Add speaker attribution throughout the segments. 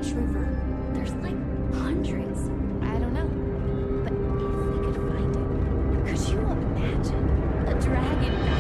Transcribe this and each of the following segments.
Speaker 1: Which river? There's like hundreds. I don't know. But if we could find it, could you imagine a dragon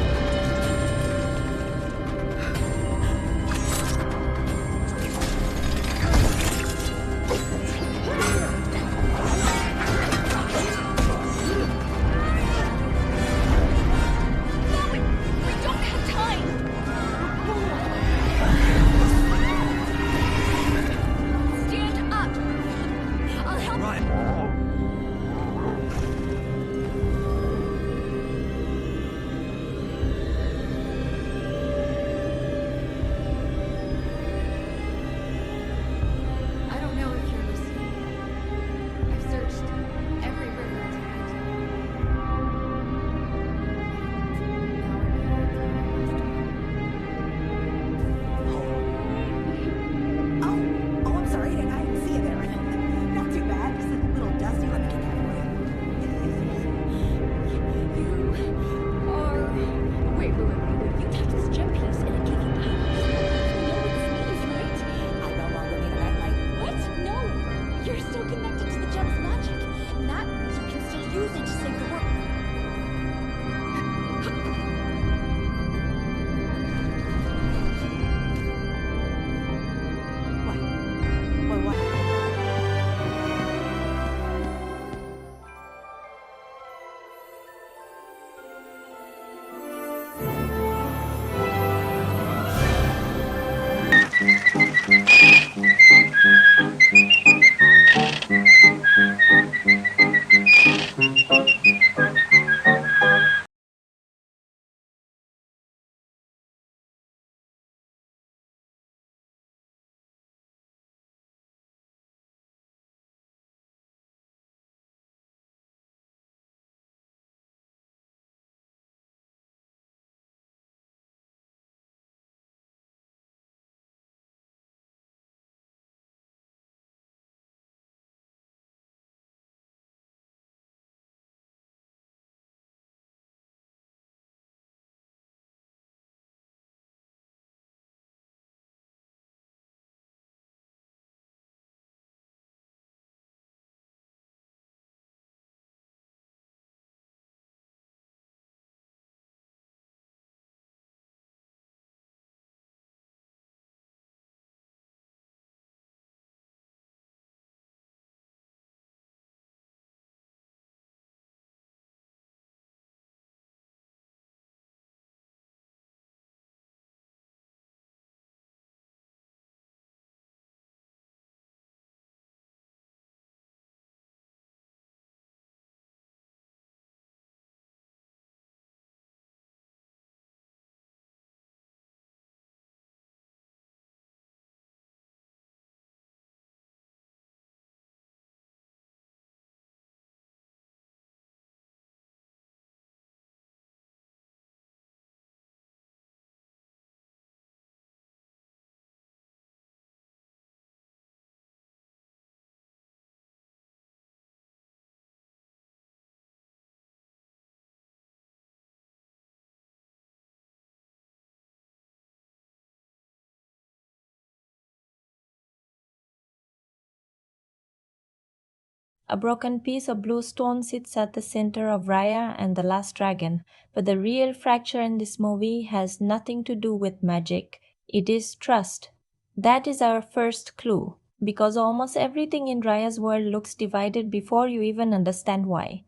Speaker 2: A broken piece of blue stone sits at the center of Raya and the Last Dragon, but the real fracture in this movie has nothing to do with magic. It is trust. That is our first clue, because almost everything in Raya's world looks divided before you even understand why.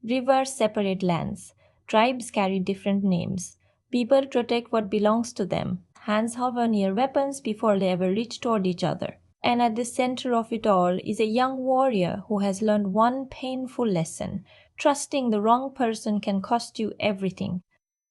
Speaker 2: Rivers separate lands. Tribes carry different names. People protect what belongs to them. Hands hover near weapons before they ever reach toward each other. And at the center of it all is a young warrior who has learned one painful lesson. Trusting the wrong person can cost you everything.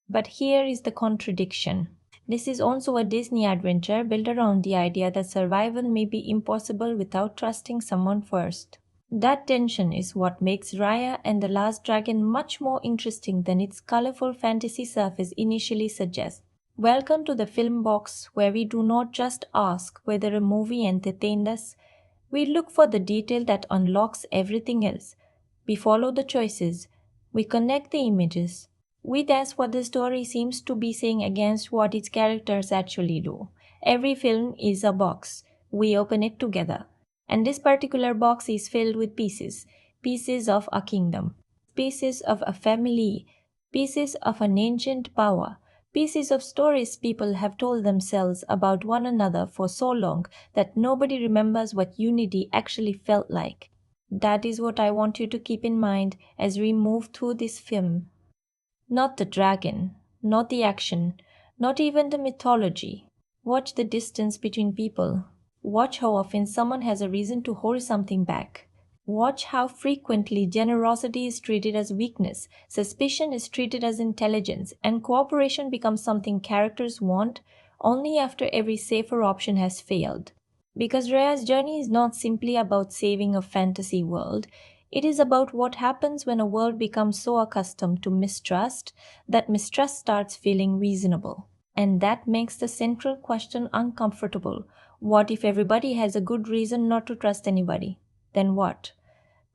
Speaker 2: But here is the contradiction. This is also a Disney adventure built around the idea that survival may be impossible without trusting someone first. That tension is what makes Raya and the Last Dragon much more interesting than its colorful fantasy surface initially suggests. Welcome to the Film Box, where we do not just ask whether a movie entertained us, we look for the detail that unlocks everything else. We follow the choices, we connect the images, we test what the story seems to be saying against what its characters actually do. Every film is a box. We open it together. And this particular box is filled with pieces, pieces of a kingdom, pieces of a family, pieces of an ancient power, pieces of stories people have told themselves about one another for so long that nobody remembers what unity actually felt like. That is what I want you to keep in mind as we move through this film. Not the dragon, not the action, not even the mythology. Watch the distance between people. Watch how often someone has a reason to hold something back. Watch how frequently generosity is treated as weakness, suspicion is treated as intelligence, and cooperation becomes something characters want only after every safer option has failed. Because Raya's journey is not simply about saving a fantasy world, it is about what happens when a world becomes so accustomed to mistrust that mistrust starts feeling reasonable. And that makes the central question uncomfortable. What if everybody has a good reason not to trust anybody? Then what?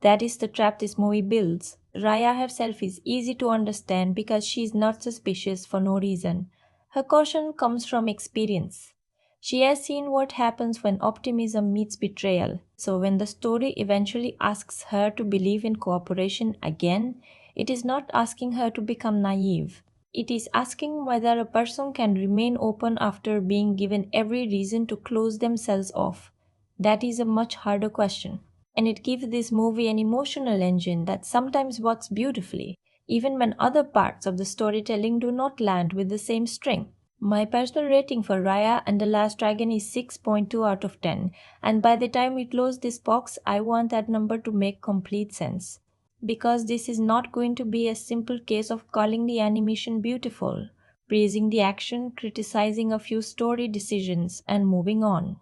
Speaker 2: That is the trap this movie builds. Raya herself is easy to understand because she is not suspicious for no reason. Her caution comes from experience. She has seen what happens when optimism meets betrayal. So when the story eventually asks her to believe in cooperation again, it is not asking her to become naive. It is asking whether a person can remain open after being given every reason to close themselves off. That is a much harder question. And it gives this movie an emotional engine that sometimes works beautifully, even when other parts of the storytelling do not land with the same string. My personal rating for Raya and the Last Dragon is 6.2 out of 10, and by the time we close this box, I want that number to make complete sense. Because this is not going to be a simple case of calling the animation beautiful, praising the action, criticizing a few story decisions, and moving on.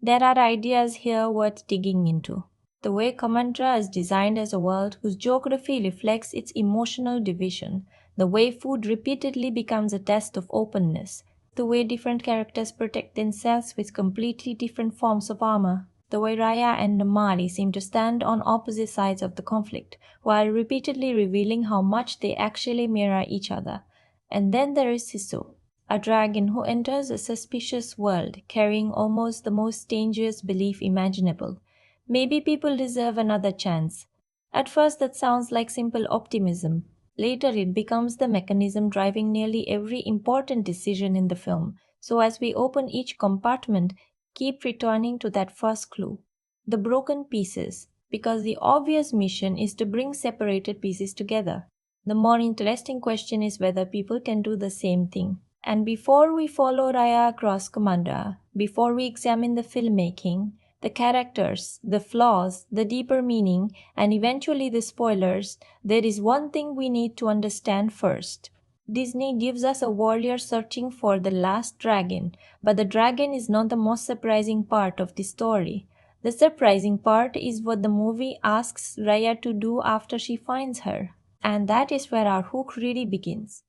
Speaker 2: There are ideas here worth digging into. The way Kumandra is designed as a world whose geography reflects its emotional division, the way food repeatedly becomes a test of openness, the way different characters protect themselves with completely different forms of armor, the way Raya and Namali seem to stand on opposite sides of the conflict, while repeatedly revealing how much they actually mirror each other. And then there is Sisu, a dragon who enters a suspicious world carrying almost the most dangerous belief imaginable. Maybe people deserve another chance. At first, that sounds like simple optimism. Later, it becomes the mechanism driving nearly every important decision in the film. So, as we open each compartment, keep returning to that first clue the broken pieces, because the obvious mission is to bring separated pieces together. The more interesting question is whether people can do the same thing. And before we follow Raya across Kumandra, before we examine the filmmaking, the characters, the flaws, the deeper meaning, and eventually the spoilers, there is one thing we need to understand first. Disney gives us a warrior searching for the last dragon, but the dragon is not the most surprising part of the story. The surprising part is what the movie asks Raya to do after she finds her. And that is where our hook really begins.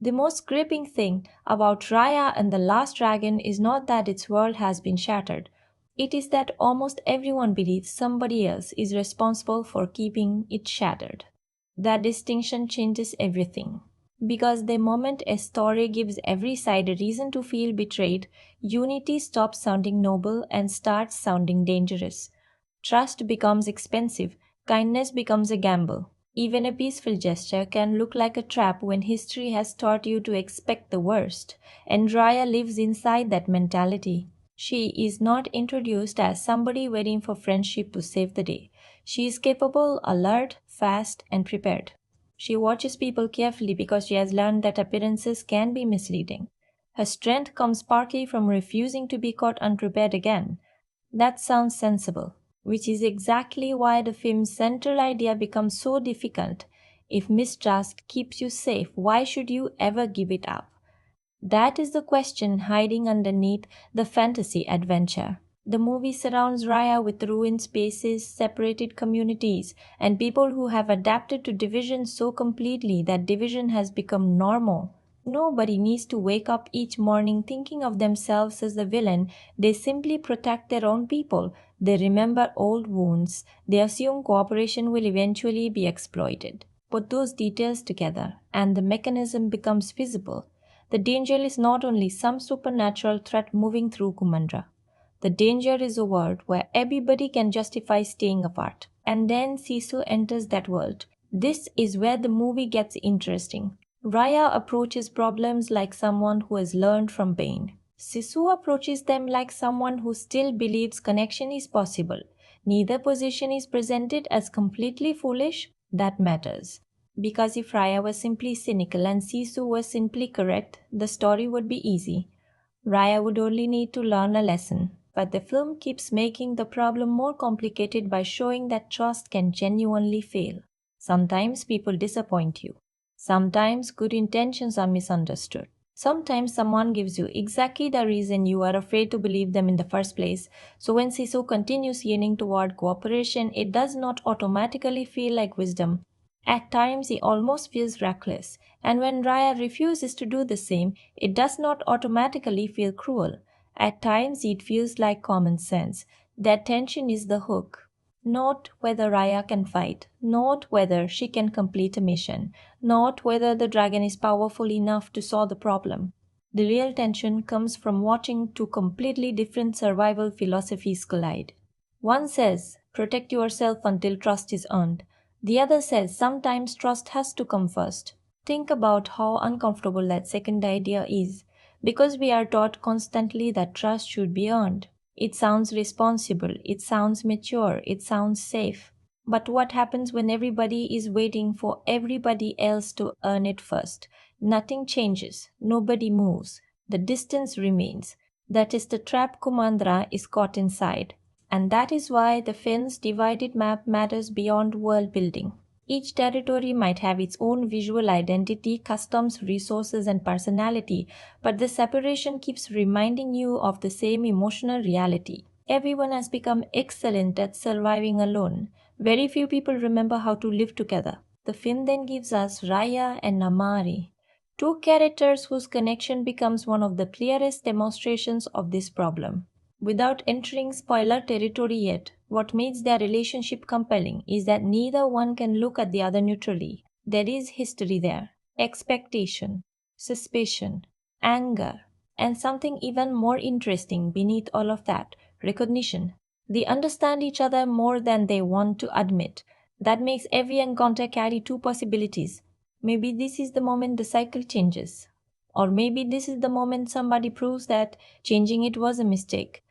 Speaker 2: The most gripping thing about Raya and the Last Dragon is not that its world has been shattered. It is that almost everyone believes somebody else is responsible for keeping it shattered. That distinction changes everything. Because the moment a story gives every side a reason to feel betrayed, unity stops sounding noble and starts sounding dangerous. Trust becomes expensive, kindness becomes a gamble. Even a peaceful gesture can look like a trap when history has taught you to expect the worst, and Raya lives inside that mentality. She is not introduced as somebody waiting for friendship to save the day. She is capable, alert, fast, and prepared. She watches people carefully because she has learned that appearances can be misleading. Her strength comes partly from refusing to be caught unprepared again. That sounds sensible, which is exactly why the film's central idea becomes so difficult. If mistrust keeps you safe, why should you ever give it up? That is the question hiding underneath the fantasy adventure. The movie surrounds Raya with ruined spaces, separated communities, and people who have adapted to division so completely that division has become normal. Nobody needs to wake up each morning thinking of themselves as the villain. They simply protect their own people. They remember old wounds. They assume cooperation will eventually be exploited. Put those details together, and the mechanism becomes visible. The danger is not only some supernatural threat moving through Kumandra. The danger is a world where everybody can justify staying apart. And then Sisu enters that world. This is where the movie gets interesting. Raya approaches problems like someone who has learned from pain. Sisu approaches them like someone who still believes connection is possible. Neither position is presented as completely foolish. That matters. Because if Raya was simply cynical and Sisu was simply correct, the story would be easy. Raya would only need to learn a lesson. But the film keeps making the problem more complicated by showing that trust can genuinely fail. Sometimes people disappoint you. Sometimes good intentions are misunderstood. Sometimes someone gives you exactly the reason you are afraid to believe them in the first place. So when Sisu continues yearning toward cooperation, it does not automatically feel like wisdom. At times he almost feels reckless, and when Raya refuses to do the same, it does not automatically feel cruel. At times it feels like common sense. That tension is the hook. Not whether Raya can fight, not whether she can complete a mission, not whether the dragon is powerful enough to solve the problem. The real tension comes from watching two completely different survival philosophies collide. One says, protect yourself until trust is earned. The other says, sometimes trust has to come first. Think about how uncomfortable that second idea is, because we are taught constantly that trust should be earned. It sounds responsible, it sounds mature, it sounds safe. But what happens when everybody is waiting for everybody else to earn it first? Nothing changes, nobody moves, the distance remains. That is the trap Kumandra is caught inside. And that is why the film's divided map matters beyond world building. Each territory might have its own visual identity, customs, resources, and personality, but the separation keeps reminding you of the same emotional reality. Everyone has become excellent at surviving alone. Very few people remember how to live together. The film then gives us Raya and Namari, two characters whose connection becomes one of the clearest demonstrations of this problem. Without entering spoiler territory yet, what makes their relationship compelling is that neither one can look at the other neutrally. There is history there, expectation, suspicion, anger, and something even more interesting beneath all of that, recognition. They understand each other more than they want to admit. That makes every encounter carry two possibilities. Maybe this is the moment the cycle changes. Or maybe this is the moment somebody proves that changing it was a mistake.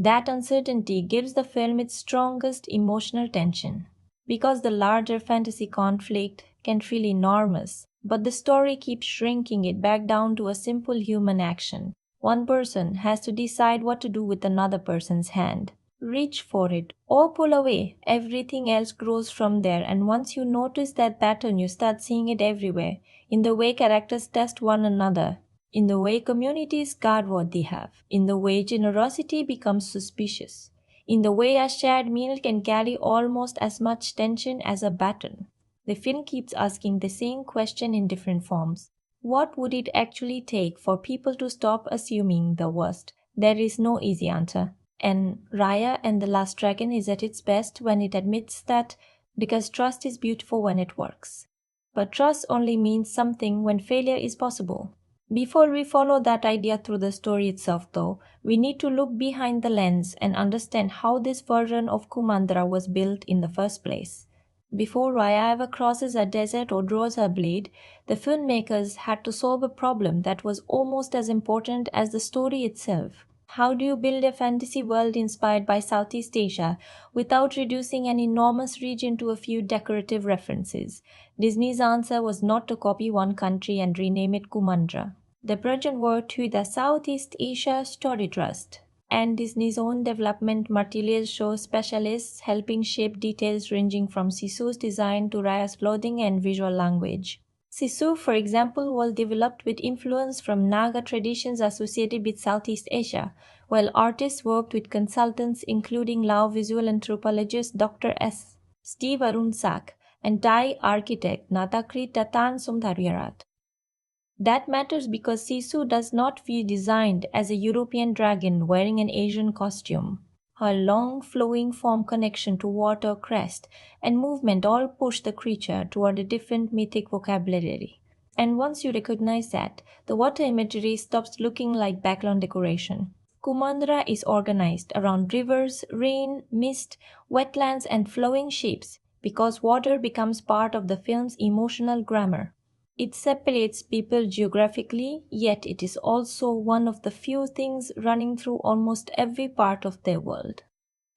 Speaker 2: That uncertainty gives the film its strongest emotional tension. Because the larger fantasy conflict can feel enormous, but the story keeps shrinking it back down to a simple human action. One person has to decide what to do with another person's hand. Reach for it or pull away. Everything else grows from there, and once you notice that pattern, you start seeing it everywhere in the way characters test one another, in the way communities guard what they have, in the way generosity becomes suspicious, in the way a shared meal can carry almost as much tension as a baton. The film keeps asking the same question in different forms. What would it actually take for people to stop assuming the worst? There is no easy answer. And Raya and the Last Dragon is at its best when it admits that, because trust is beautiful when it works. But trust only means something when failure is possible. Before we follow that idea through the story itself, though, we need to look behind the lens and understand how this version of Kumandra was built in the first place. Before Raya ever crosses a desert or draws her blade, the filmmakers had to solve a problem that was almost as important as the story itself. How do you build a fantasy world inspired by Southeast Asia without reducing an enormous region to a few decorative references? Disney's answer was not to copy one country and rename it Kumandra. The project worked with the Southeast Asia Story Trust and Disney's own development materials show specialists helping shape details ranging from Sisu's design to Raya's clothing and visual language. Sisu, for example, was developed with influence from Naga traditions associated with Southeast Asia, while artists worked with consultants including Lao visual anthropologist Dr. S. Steve Arunsak and Thai architect Natakri Tatan Sumdariarat. That matters because Sisu does not feel designed as a European dragon wearing an Asian costume. Her long flowing form connection to water crest and movement all push the creature toward a different mythic vocabulary. And once you recognize that, the water imagery stops looking like background decoration. Kumandra is organized around rivers, rain, mist, wetlands, and flowing ships because water becomes part of the film's emotional grammar. It separates people geographically, yet it is also one of the few things running through almost every part of their world.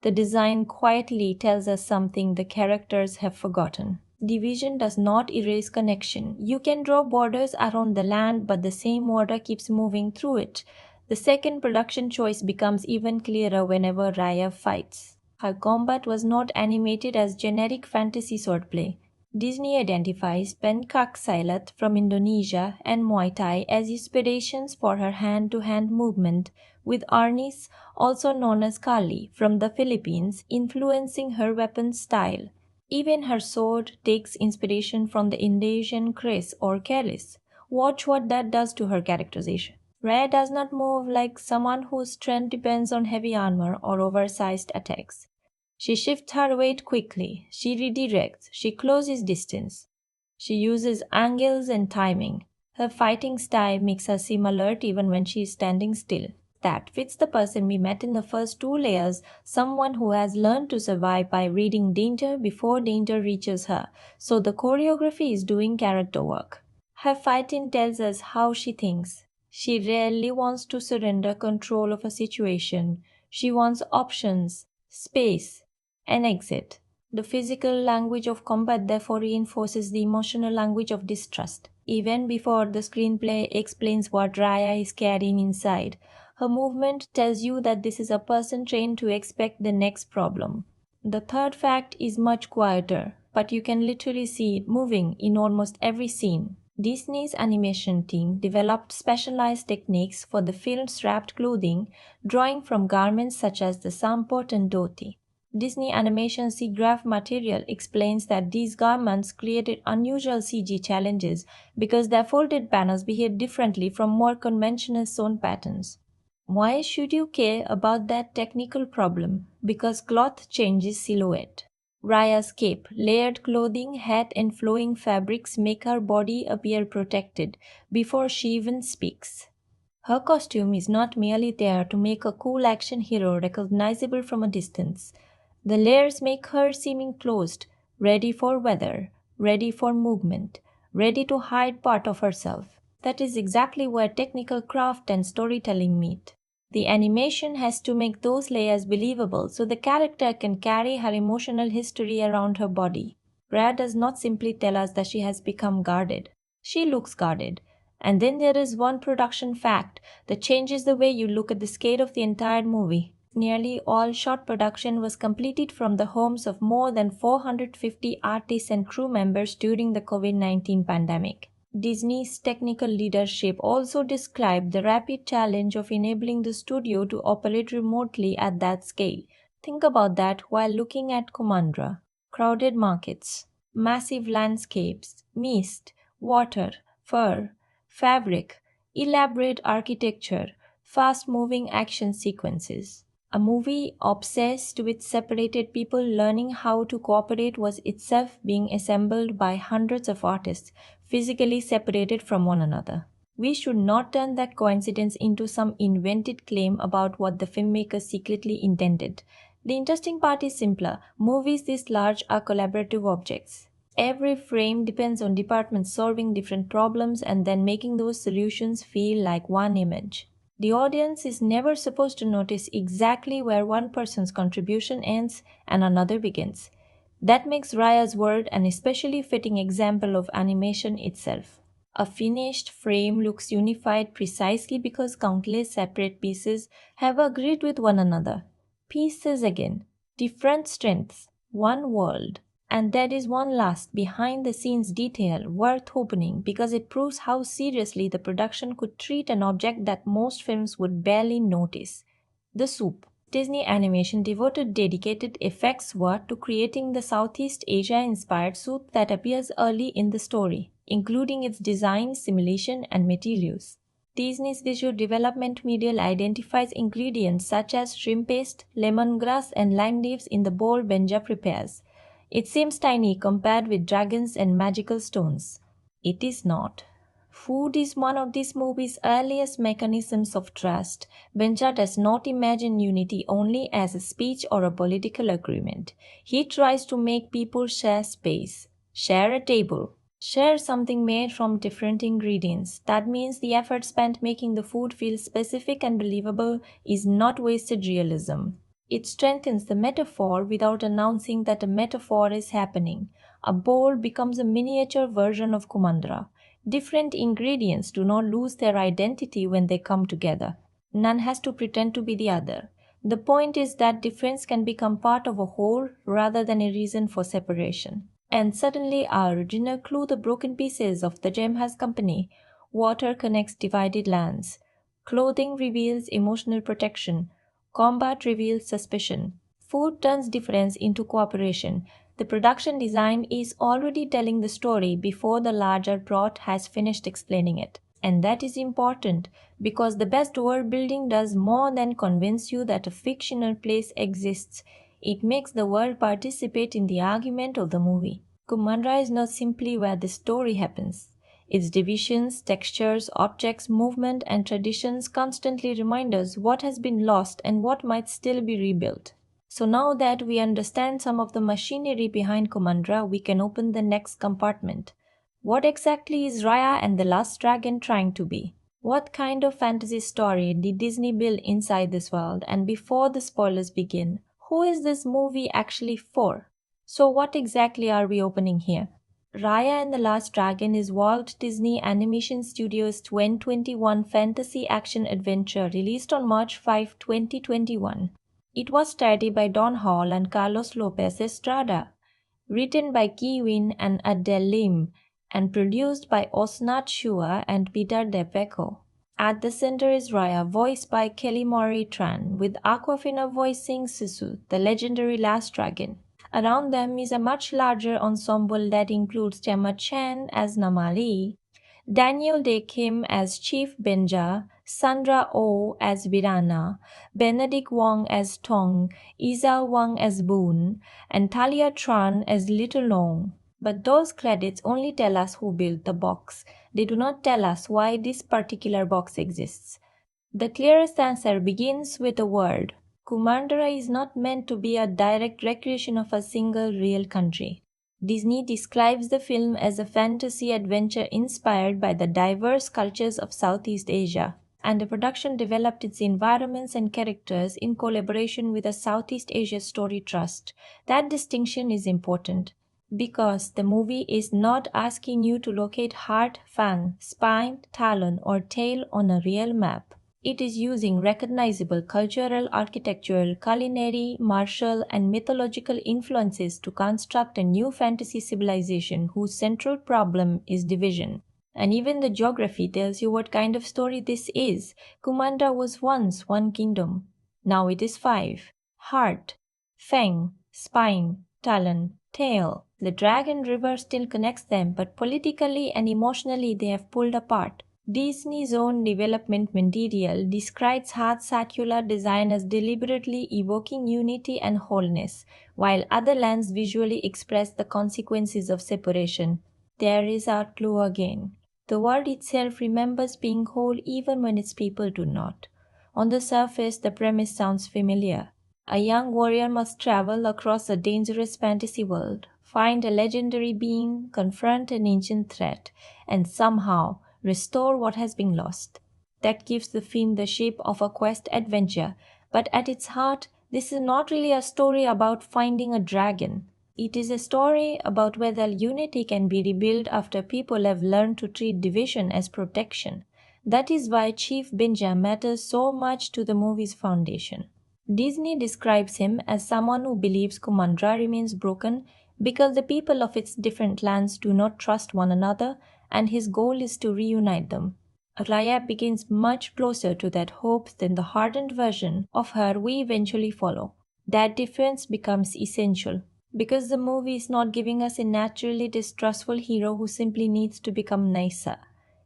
Speaker 2: The design quietly tells us something the characters have forgotten. Division does not erase connection. You can draw borders around the land, but the same water keeps moving through it. The second production choice becomes even clearer whenever Raya fights. Her combat was not animated as generic fantasy swordplay. Disney identifies Pencak Silat from Indonesia and Muay Thai as inspirations for her hand-to-hand movement, with Arnis, also known as Kali, from the Philippines, influencing her weapon style. Even her sword takes inspiration from the Indonesian kris or keris. Watch what that does to her characterization. Raya does not move like someone whose strength depends on heavy armor or oversized attacks. She shifts her weight quickly, she redirects, she closes distance. She uses angles and timing. Her fighting style makes her seem alert even when she is standing still. That fits the person we met in the first two layers, someone who has learned to survive by reading danger before danger reaches her. So the choreography is doing character work. Her fighting tells us how she thinks. She rarely wants to surrender control of a situation. She wants options, space, and exit. The physical language of combat therefore reinforces the emotional language of distrust. Even before the screenplay explains what Raya is carrying inside, her movement tells you that this is a person trained to expect the next problem. The third fact is much quieter, but you can literally see it moving in almost every scene. Disney's animation team developed specialized techniques for the film's wrapped clothing, drawing from garments such as the sampot and dhoti. Disney Animation SIGGRAPH material explains that these garments created unusual CG challenges because their folded panels behave differently from more conventional sewn patterns. Why should you care about that technical problem? Because cloth changes silhouette. Raya's cape, layered clothing, hat, and flowing fabrics make her body appear protected before she even speaks. Her costume is not merely there to make a cool action hero recognizable from a distance. The layers make her seem enclosed, ready for weather, ready for movement, ready to hide part of herself. That is exactly where technical craft and storytelling meet. The animation has to make those layers believable so the character can carry her emotional history around her body. Rhea does not simply tell us that she has become guarded. She looks guarded. And then there is one production fact that changes the way you look at the scale of the entire movie. Nearly all shot production was completed from the homes of more than 450 artists and crew members during the COVID-19 pandemic. Disney's technical leadership also described the rapid challenge of enabling the studio to operate remotely at that scale. Think about that while looking at Kumandra. Crowded markets, massive landscapes, mist, water, fur, fabric, elaborate architecture, fast moving action sequences. A movie obsessed with separated people learning how to cooperate was itself being assembled by hundreds of artists, physically separated from one another. We should not turn that coincidence into some invented claim about what the filmmakers secretly intended. The interesting part is simpler. Movies this large are collaborative objects. Every frame depends on departments solving different problems and then making those solutions feel like one image. The audience is never supposed to notice exactly where one person's contribution ends and another begins. That makes Raya's world an especially fitting example of animation itself. A finished frame looks unified precisely because countless separate pieces have agreed with one another. Pieces again, different strengths, one world. And there is one last behind the scenes detail worth opening because it proves how seriously the production could treat an object that most films would barely notice. The soup. Disney Animation devoted dedicated effects work to creating the Southeast Asia inspired soup that appears early in the story, including its design, simulation, and materials. Disney's visual development medial identifies ingredients such as shrimp paste, lemongrass, and lime leaves in the bowl Benja prepares. It seems tiny compared with dragons and magical stones. It is not. Food is one of this movie's earliest mechanisms of trust. Benja does not imagine unity only as a speech or a political agreement. He tries to make people share space, share a table, share something made from different ingredients. That means the effort spent making the food feel specific and believable is not wasted realism. It strengthens the metaphor without announcing that a metaphor is happening. A bowl becomes a miniature version of Kumandra. Different ingredients do not lose their identity when they come together. None has to pretend to be the other. The point is that difference can become part of a whole rather than a reason for separation. And suddenly, our original clue, the broken pieces of the gem, has company. Water connects divided lands. Clothing reveals emotional protection. Combat reveals suspicion. Food turns difference into cooperation. The production design is already telling the story before the larger plot has finished explaining it. And that is important because the best world building does more than convince you that a fictional place exists. It makes the world participate in the argument of the movie. Kumandra is not simply where the story happens. Its divisions, textures, objects, movement, and traditions constantly remind us what has been lost and what might still be rebuilt. So now that we understand some of the machinery behind Kumandra, we can open the next compartment. What exactly is Raya and the Last Dragon trying to be? What kind of fantasy story did Disney build inside this world? And before the spoilers begin, who is this movie actually for? So what exactly are we opening here? Raya and the Last Dragon is Walt Disney Animation Studios' 2021 fantasy action adventure released on March 5, 2021. It was starred by Don Hall and Carlos Lopez Estrada, written by Ki Win and Adele Lim, and produced by Osnat Shua and Peter DePeco. At the center is Raya, voiced by Kelly Marie Tran, with Aquafina voicing Sisu, the legendary Last Dragon. Around them is a much larger ensemble that includes Gemma Chan as Namali, Daniel Day Kim as Chief Benja, Sandra Oh as Virana, Benedict Wong as Tong, Isa Wang as Boon, and Talia Tran as Little Long. But those credits only tell us who built the box. They do not tell us why this particular box exists. The clearest answer begins with a word. Kumandra is not meant to be a direct recreation of a single real country. Disney describes the film as a fantasy adventure inspired by the diverse cultures of Southeast Asia, and the production developed its environments and characters in collaboration with the Southeast Asia Story Trust. That distinction is important because the movie is not asking you to locate heart, fang, spine, talon, or tail on a real map. It is using recognizable cultural, architectural, culinary, martial, and mythological influences to construct a new fantasy civilization whose central problem is division. And even the geography tells you what kind of story this is. Kumandra was once one kingdom. Now it is five. Heart, fang, spine, talon, tail. The dragon river still connects them, but politically and emotionally they have pulled apart. Disney's own development material describes Heart's circular design as deliberately evoking unity and wholeness, while other lands visually express the consequences of separation. There is our clue again. The world itself remembers being whole even when its people do not. On the surface, the premise sounds familiar. A young warrior must travel across a dangerous fantasy world, find a legendary being, confront an ancient threat, and somehow restore what has been lost. That gives the film the shape of a quest adventure, but at its heart, this is not really a story about finding a dragon. It is a story about whether unity can be rebuilt after people have learned to treat division as protection. That is why Chief Benja matters so much to the movie's foundation. Disney describes him as someone who believes Kumandra remains broken because the people of its different lands do not trust one another, and his goal is to reunite them. Raya begins much closer to that hope than the hardened version of her we eventually follow. That difference becomes essential because the movie is not giving us a naturally distrustful hero who simply needs to become nicer.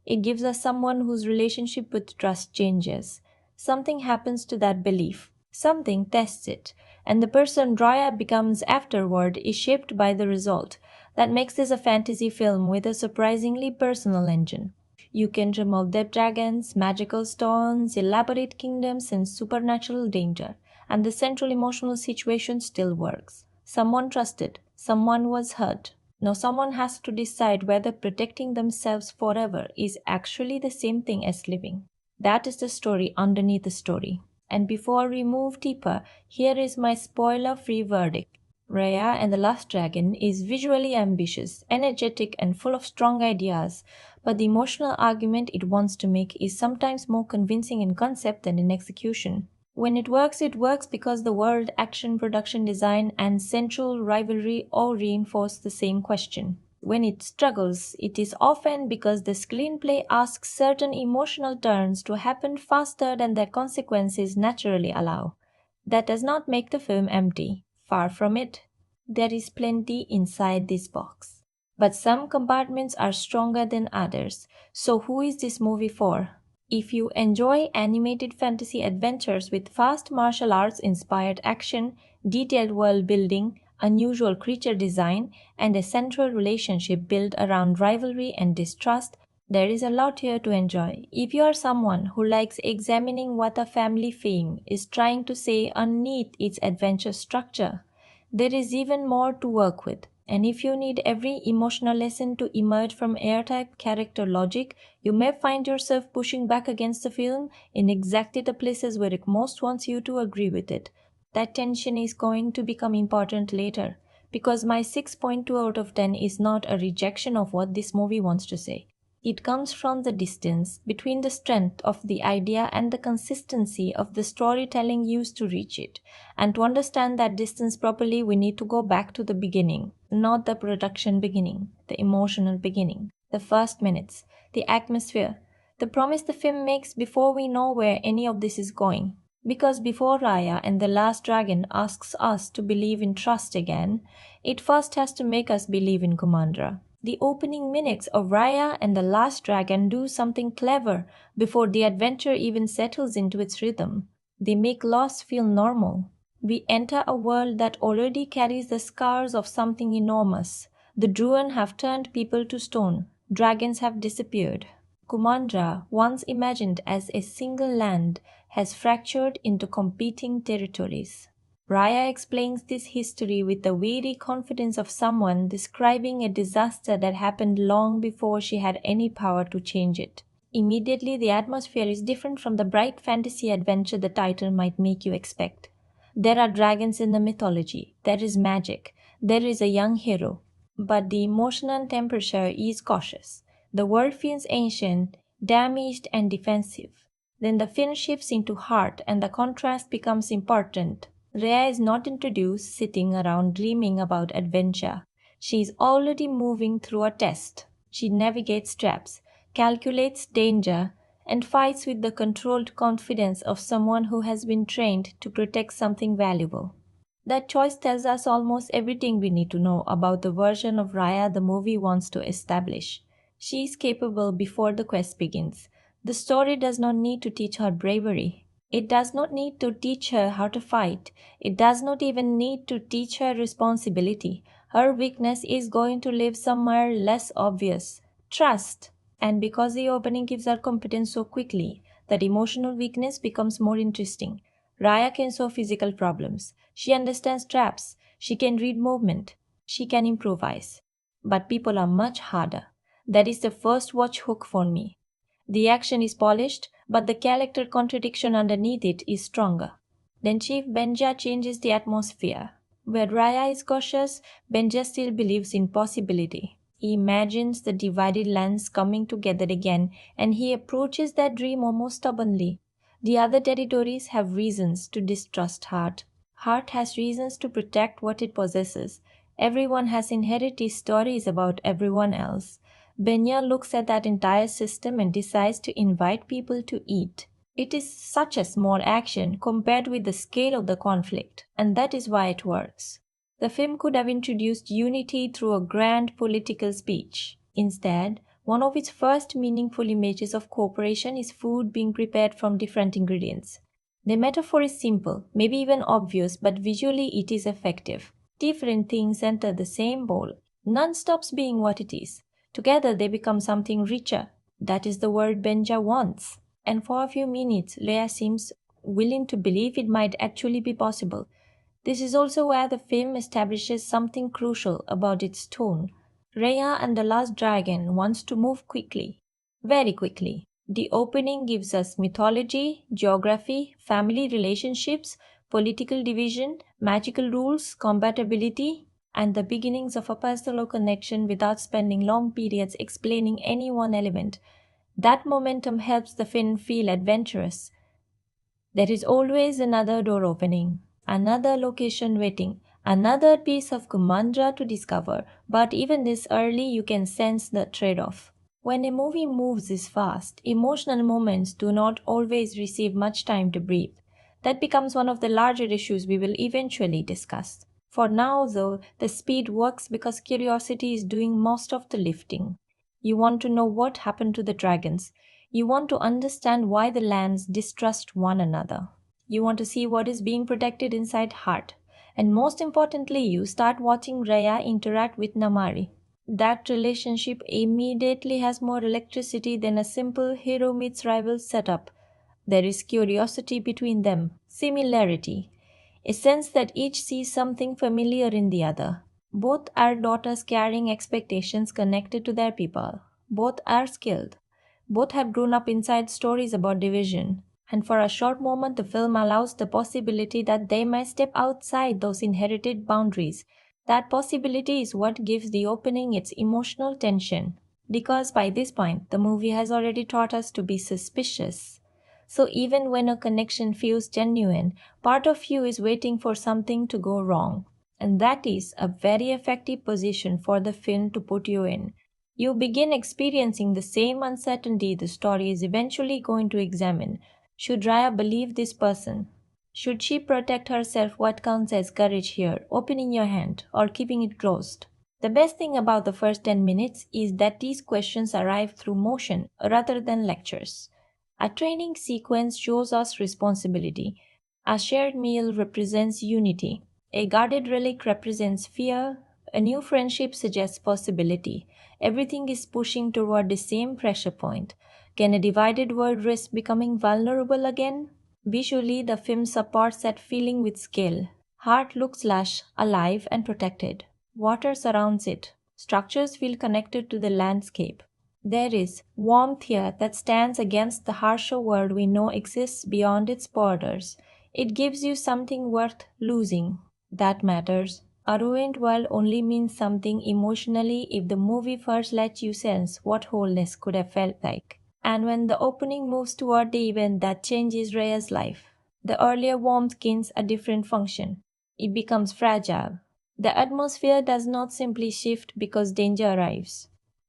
Speaker 2: It gives us someone whose relationship with trust changes. Something happens to that belief. Something tests it, and the person Raya becomes afterward is shaped by the result. That makes this a fantasy film with a surprisingly personal engine. You can remove dead dragons, magical stones, elaborate kingdoms, and supernatural danger, and the central emotional situation still works. Someone trusted, someone was hurt. Now someone has to decide whether protecting themselves forever is actually the same thing as living. That is the story underneath the story. And before we move deeper, here is my spoiler free verdict. Raya and the Last Dragon is visually ambitious, energetic, and full of strong ideas, but the emotional argument it wants to make is sometimes more convincing in concept than in execution. When it works because the world, action, production design, and central rivalry all reinforce the same question. When it struggles, it is often because the screenplay asks certain emotional turns to happen faster than their consequences naturally allow. That does not make the film empty. Far from it. There is plenty inside this box. But some compartments are stronger than others. So who is this movie for? If you enjoy animated fantasy adventures with fast martial arts inspired action, detailed world building, unusual creature design, and a central relationship built around rivalry and distrust, there is a lot here to enjoy. If you are someone who likes examining what a family fame is trying to say underneath its adventure structure, there is even more to work with. And if you need every emotional lesson to emerge from airtight character logic, you may find yourself pushing back against the film in exactly the places where it most wants you to agree with it. That tension is going to become important later, because my 6.2 out of 10 is not a rejection of what this movie wants to say. It comes from the distance between the strength of the idea and the consistency of the storytelling used to reach it. And to understand that distance properly, we need to go back to the beginning, not the production beginning, the emotional beginning, the first minutes, the atmosphere, the promise the film makes before we know where any of this is going. Because before Raya and the Last Dragon asks us to believe in trust again, it first has to make us believe in Kumandra. The opening minutes of Raya and the Last Dragon do something clever before the adventure even settles into its rhythm. They make loss feel normal. We enter a world that already carries the scars of something enormous. The Druan have turned people to stone. Dragons have disappeared. Kumandra, once imagined as a single land, has fractured into competing territories. Raya explains this history with the weary confidence of someone describing a disaster that happened long before she had any power to change it. Immediately, the atmosphere is different from the bright fantasy adventure the title might make you expect. There are dragons in the mythology, there is magic, there is a young hero, but the emotional temperature is cautious. The world feels ancient, damaged, and defensive. Then the film shifts into heart and the contrast becomes important. Rhea is not introduced sitting around dreaming about adventure. She is already moving through a test. She navigates traps, calculates danger, and fights with the controlled confidence of someone who has been trained to protect something valuable. That choice tells us almost everything we need to know about the version of Raya the movie wants to establish. She is capable before the quest begins. The story does not need to teach her bravery. It does not need to teach her how to fight. It does not even need to teach her responsibility. Her weakness is going to live somewhere less obvious. Trust. And because the opening gives her competence so quickly, that emotional weakness becomes more interesting. Raya can solve physical problems. She understands traps. She can read movement. She can improvise. But people are much harder. That is the first watch hook for me. The action is polished, but the character contradiction underneath it is stronger. Then Chief Benja changes the atmosphere. Where Raya is cautious, Benja still believes in possibility. He imagines the divided lands coming together again, and he approaches that dream almost stubbornly. The other territories have reasons to distrust Heart. Heart has reasons to protect what it possesses. Everyone has inherited stories about everyone else. Benja looks at that entire system and decides to invite people to eat. It is such a small action compared with the scale of the conflict, and that is why it works. The film could have introduced unity through a grand political speech. Instead, one of its first meaningful images of cooperation is food being prepared from different ingredients. The metaphor is simple, maybe even obvious, but visually it is effective. Different things enter the same bowl. None stops being what it is. Together they become something richer. That is the word Benja wants. And for a few minutes, Leia seems willing to believe it might actually be possible. This is also where the film establishes something crucial about its tone. Raya and the Last Dragon wants to move quickly, very quickly. The opening gives us mythology, geography, family relationships, political division, magical rules, compatibility, and the beginnings of a personal connection without spending long periods explaining any one element. That momentum helps the film feel adventurous. There is always another door opening, another location waiting, another piece of Kumandra to discover, but even this early you can sense the trade off. When a movie moves this fast, emotional moments do not always receive much time to breathe. That becomes one of the larger issues we will eventually discuss. For now, though, the speed works because curiosity is doing most of the lifting. You want to know what happened to the dragons. You want to understand why the lands distrust one another. You want to see what is being protected inside Heart. And most importantly, you start watching Raya interact with Namari. That relationship immediately has more electricity than a simple hero meets rival setup. There is curiosity between them, similarity, a sense that each sees something familiar in the other. Both are daughters carrying expectations connected to their people. Both are skilled. Both have grown up inside stories about division. And for a short moment, the film allows the possibility that they may step outside those inherited boundaries. That possibility is what gives the opening its emotional tension. Because by this point, the movie has already taught us to be suspicious. So even when a connection feels genuine, part of you is waiting for something to go wrong. And that is a very effective position for the film to put you in. You begin experiencing the same uncertainty the story is eventually going to examine. Should Raya believe this person? Should she protect herself? What counts as courage here? Opening your hand or keeping it closed? The best thing about the first 10 minutes is that these questions arrive through motion rather than lectures. A training sequence shows us responsibility. A shared meal represents unity. A guarded relic represents fear. A new friendship suggests possibility. Everything is pushing toward the same pressure point. Can a divided world risk becoming vulnerable again? Visually, the film supports that feeling with skill. Heart looks lush, alive, and protected. Water surrounds it. Structures feel connected to the landscape. There is warmth here that stands against the harsher world we know exists beyond its borders. It gives you something worth losing. That matters. A ruined world only means something emotionally if the movie first lets you sense what wholeness could have felt like. And when the opening moves toward the event that changes Raya's life, the earlier warmth gains a different function. It becomes fragile. The atmosphere does not simply shift because danger arrives.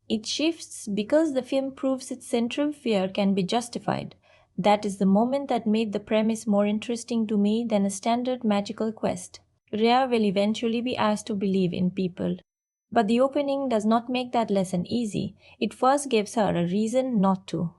Speaker 2: It shifts because the film proves its central fear can be justified. That is the moment that made the premise more interesting to me than a standard magical quest. Rhea will eventually be asked to believe in people. But the opening does not make that lesson easy. It first gives her a reason not to.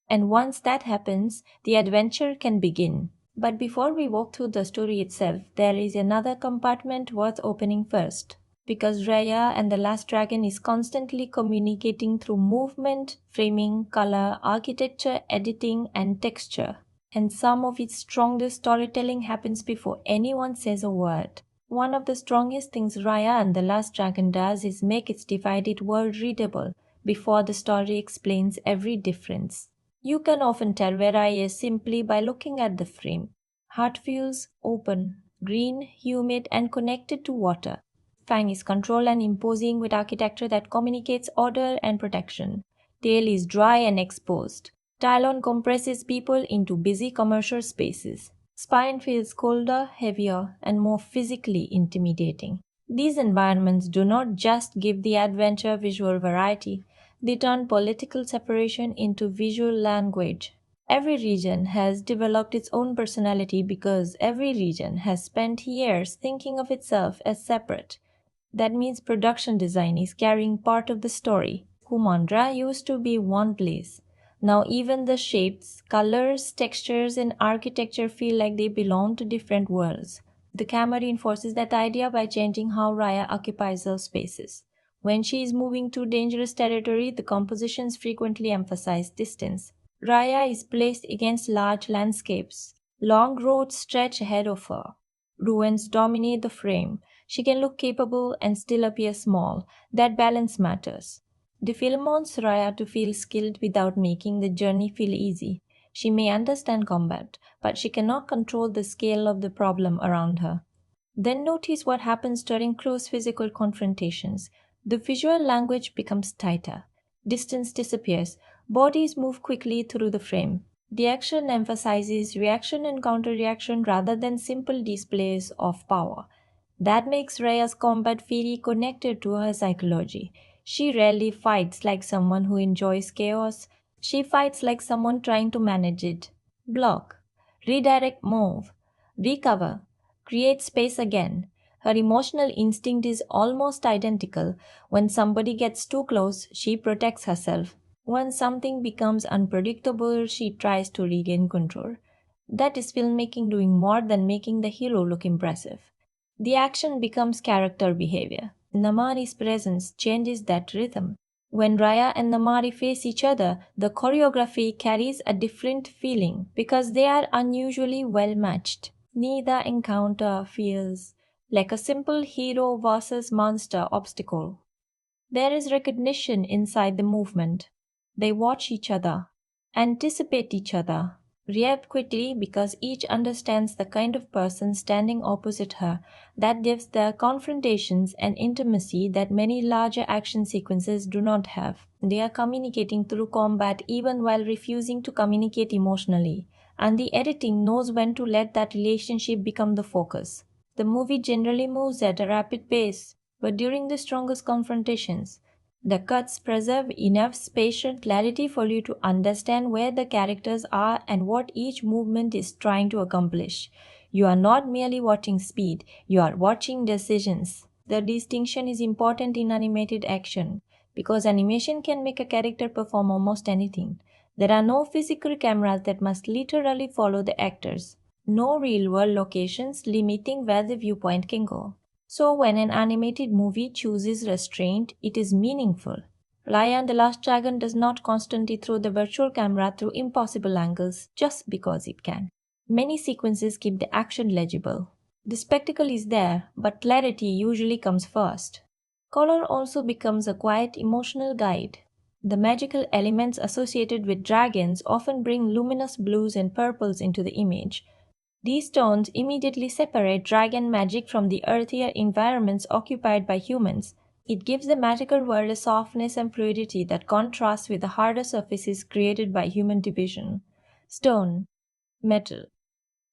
Speaker 2: And once that happens, the adventure can begin. But before we walk through the story itself, there is another compartment worth opening first. Because Raya and the Last Dragon is constantly communicating through movement, framing, color, architecture, editing, and texture. And some of its strongest storytelling happens before anyone says a word. One of the strongest things Raya and the Last Dragon does is make its divided world readable before the story explains every difference. You can often tell where Raya is simply by looking at the frame. Heart feels open, green, humid, and connected to water. Fang is controlled and imposing with architecture that communicates order and protection. Tail is dry and exposed. Tylon compresses people into busy commercial spaces. Spine feels colder, heavier, and more physically intimidating. These environments do not just give the adventure visual variety, they turn political separation into visual language. Every region has developed its own personality because every region has spent years thinking of itself as separate. That means production design is carrying part of the story. Kumandra used to be one place. Now even the shapes, colors, textures, and architecture feel like they belong to different worlds. The camera reinforces that idea by changing how Raya occupies those spaces. When she is moving through dangerous territory, the compositions frequently emphasize distance. Raya is placed against large landscapes. Long roads stretch ahead of her. Ruins dominate the frame. She can look capable and still appear small. That balance matters. The film wants Raya to feel skilled without making the journey feel easy. She may understand combat, but she cannot control the scale of the problem around her. Then notice what happens during close physical confrontations. The visual language becomes tighter. Distance disappears. Bodies move quickly through the frame. The action emphasizes reaction and counter-reaction rather than simple displays of power. That makes Raya's combat feel connected to her psychology. She rarely fights like someone who enjoys chaos. She fights like someone trying to manage it. Block, redirect move, recover, create space again. Her emotional instinct is almost identical. When somebody gets too close, she protects herself. When something becomes unpredictable, she tries to regain control. That is filmmaking doing more than making the hero look impressive. The action becomes character behavior. Namari's presence changes that rhythm. When Raya and Namari face each other, the choreography carries a different feeling because they are unusually well matched. Neither encounter feels like a simple hero versus monster obstacle. There is recognition inside the movement. They watch each other, anticipate each other, react quickly because each understands the kind of person standing opposite her. That gives the confrontations an intimacy that many larger action sequences do not have. They are communicating through combat even while refusing to communicate emotionally, and the editing knows when to let that relationship become the focus. The movie generally moves at a rapid pace, but during the strongest confrontations, the cuts preserve enough spatial clarity for you to understand where the characters are and what each movement is trying to accomplish. You are not merely watching speed, you are watching decisions. The distinction is important in animated action because animation can make a character perform almost anything. There are no physical cameras that must literally follow the actors, no real world locations limiting where the viewpoint can go. So, when an animated movie chooses restraint, it is meaningful. Raya and the Last Dragon does not constantly throw the virtual camera through impossible angles just because it can. Many sequences keep the action legible. The spectacle is there, but clarity usually comes first. Color also becomes a quiet emotional guide. The magical elements associated with dragons often bring luminous blues and purples into the image. These tones immediately separate dragon magic from the earthier environments occupied by humans. It gives the magical world a softness and fluidity that contrasts with the harder surfaces created by human division. Stone, metal,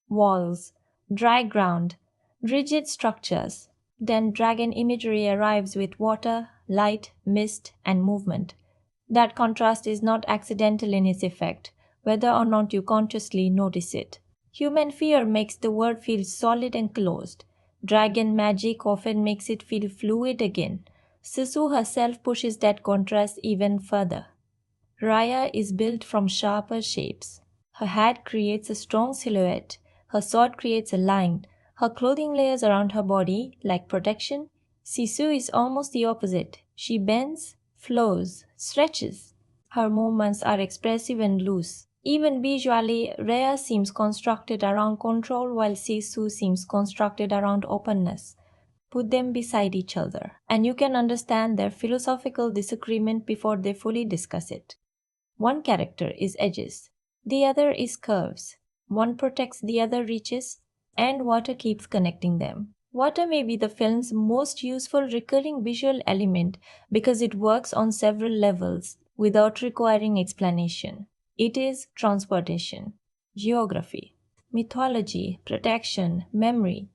Speaker 2: walls, dry ground, rigid structures. Then dragon imagery arrives with water, light, mist, and movement. That contrast is not accidental in its effect, whether or not you consciously notice it. Human fear makes the world feel solid and closed. Dragon magic often makes it feel fluid again. Sisu herself pushes that contrast even further. Raya is built from sharper shapes. Her hat creates a strong silhouette. Her sword creates a line. Her clothing layers around her body like protection. Sisu is almost the opposite. She bends, flows, stretches. Her movements are expressive and loose. Even visually, Raya seems constructed around control while Sisu seems constructed around openness. Put them beside each other, and you can understand their philosophical disagreement before they fully discuss it. One character is edges, the other is curves. One protects, the other reaches, and water keeps connecting them. Water may be the film's most useful recurring visual element because it works on several levels without requiring explanation. It is transportation, geography, mythology, protection, memory,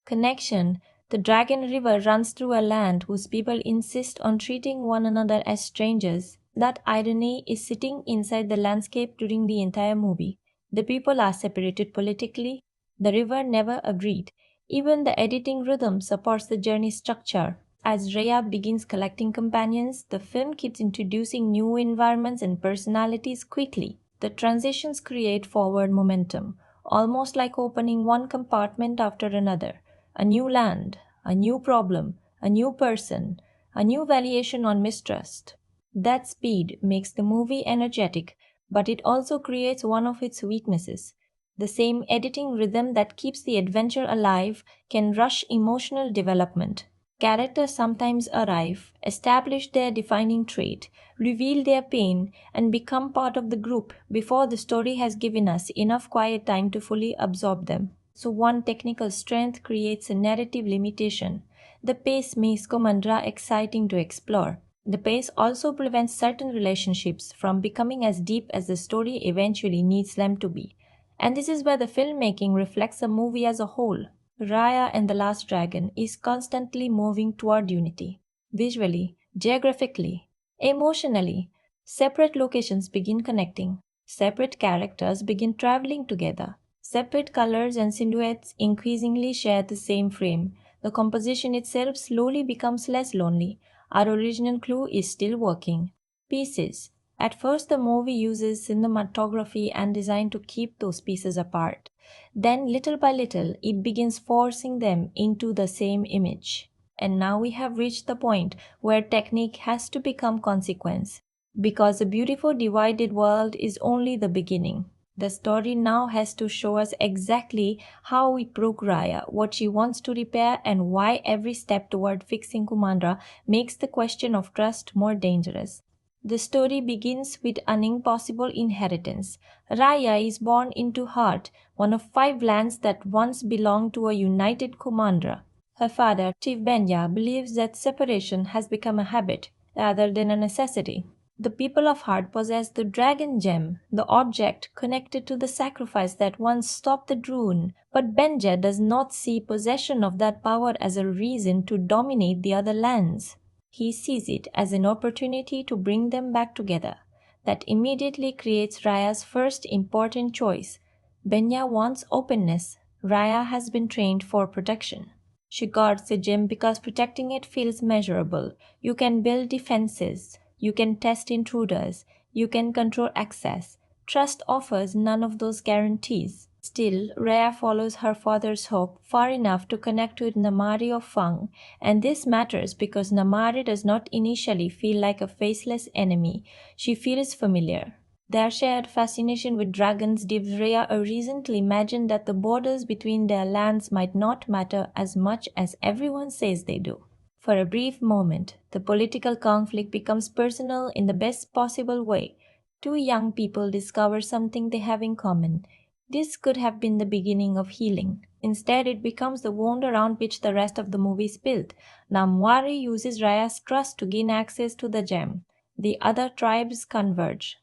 Speaker 2: connection. The Dragon River runs through a land whose people insist on treating one another as strangers. That irony is sitting inside the landscape during the entire movie. The people are separated politically. The river never agreed. Even the editing rhythm supports the journey structure. As Raya begins collecting companions, the film keeps introducing new environments and personalities quickly. The transitions create forward momentum, almost like opening one compartment after another. A new land, a new problem, a new person, a new variation on mistrust. That speed makes the movie energetic, but it also creates one of its weaknesses. The same editing rhythm that keeps the adventure alive can rush emotional development. Characters sometimes arrive, establish their defining trait, reveal their pain, and become part of the group before the story has given us enough quiet time to fully absorb them. So, one technical strength creates a narrative limitation. The pace makes Kumandra exciting to explore. The pace also prevents certain relationships from becoming as deep as the story eventually needs them to be. And this is where the filmmaking reflects the movie as a whole. Raya and the Last Dragon is constantly moving toward unity. Visually, geographically, emotionally, separate locations begin connecting. Separate characters begin traveling together. Separate colors and silhouettes increasingly share the same frame. The composition itself slowly becomes less lonely. Our original clue is still working. Pieces. At first, the movie uses cinematography and design to keep those pieces apart. Then, little by little, it begins forcing them into the same image. And now we have reached the point where technique has to become consequence. Because the beautiful divided world is only the beginning. The story now has to show us exactly how it broke Raya, what she wants to repair, and why every step toward fixing Kumandra makes the question of trust more dangerous. The story begins with an impossible inheritance. Raya is born into Heart, one of 5 lands that once belonged to a united Kumandra. Her father, Chief Benja, believes that separation has become a habit rather than a necessity. The people of Heart possess the dragon gem, the object connected to the sacrifice that once stopped the Druun, but Benja does not see possession of that power as a reason to dominate the other lands. He sees it as an opportunity to bring them back together. That immediately creates Raya's first important choice. Benya wants openness. Raya has been trained for protection. She guards the gem because protecting it feels measurable. You can build defenses. You can test intruders. You can control access. Trust offers none of those guarantees. Still, Rhea follows her father's hope far enough to connect with Namari of Fang, and this matters because Namari does not initially feel like a faceless enemy. She feels familiar. Their shared fascination with dragons gives Rhea a reason to imagine that the borders between their lands might not matter as much as everyone says they do. For a brief moment, the political conflict becomes personal in the best possible way. Two young people discover something they have in common. This could have been the beginning of healing. Instead, it becomes the wound around which the rest of the movie is built. Namwari uses Raya's trust to gain access to the gem. The other tribes converge.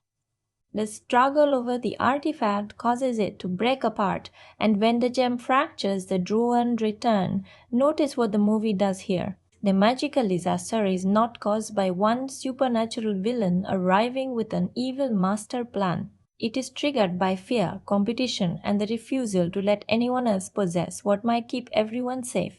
Speaker 2: The struggle over the artifact causes it to break apart, and when the gem fractures, the Druun return. Notice what the movie does here. The magical disaster is not caused by one supernatural villain arriving with an evil master plan. It is triggered by fear, competition, and the refusal to let anyone else possess what might keep everyone safe.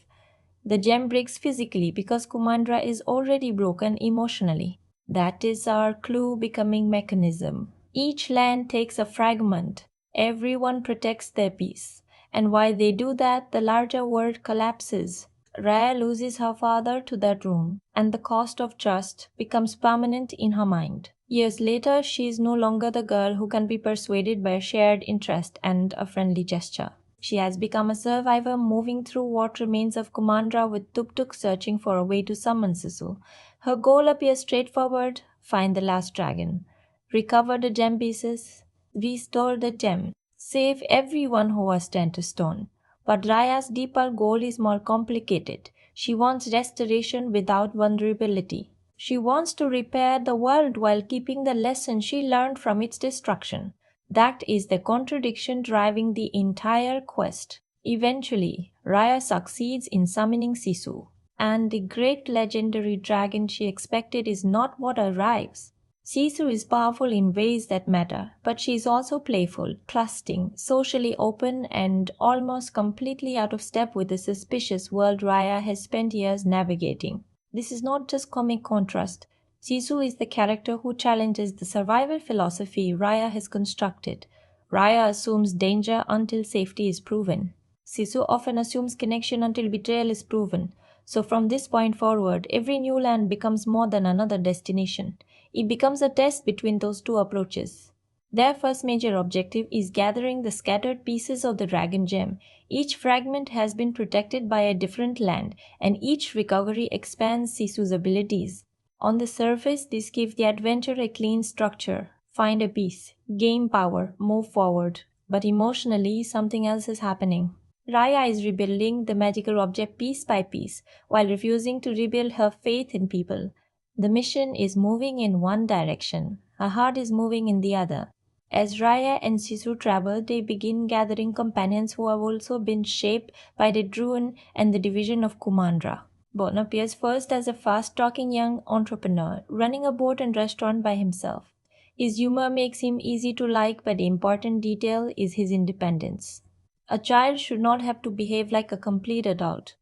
Speaker 2: The gem breaks physically because Kumandra is already broken emotionally. That is our clue becoming mechanism. Each land takes a fragment. Everyone protects their piece. And while they do that, the larger world collapses. Raya loses her father to that room, and the cost of trust becomes permanent in her mind. Years later, she is no longer the girl who can be persuaded by a shared interest and a friendly gesture. She has become a survivor moving through what remains of Kumandra with Tuk-Tuk searching for a way to summon Sisu. Her goal appears straightforward: find the last dragon. Recover the gem pieces, restore the gem, save everyone who was turned to stone. But Raya's deeper goal is more complicated. She wants restoration without vulnerability. She wants to repair the world while keeping the lesson she learned from its destruction. That is the contradiction driving the entire quest. Eventually, Raya succeeds in summoning Sisu, and the great legendary dragon she expected is not what arrives. Sisu is powerful in ways that matter, but she is also playful, trusting, socially open, and almost completely out of step with the suspicious world Raya has spent years navigating. This is not just comic contrast. Sisu is the character who challenges the survival philosophy Raya has constructed. Raya assumes danger until safety is proven. Sisu often assumes connection until betrayal is proven. So from this point forward, every new land becomes more than another destination. It becomes a test between those two approaches. Their first major objective is gathering the scattered pieces of the dragon gem. Each fragment has been protected by a different land, and each recovery expands Sisu's abilities. On the surface, this gives the adventure a clean structure. Find a piece, gain power, move forward. But emotionally, something else is happening. Raya is rebuilding the magical object piece by piece, while refusing to rebuild her faith in people. The mission is moving in one direction, her heart is moving in the other. As Raya and Sisu travel, they begin gathering companions who have also been shaped by the Druun and the division of Kumandra. Bon appears first as a fast-talking young entrepreneur, running a boat and restaurant by himself. His humor makes him easy to like, but the important detail is his independence. A child should not have to behave like a complete adult.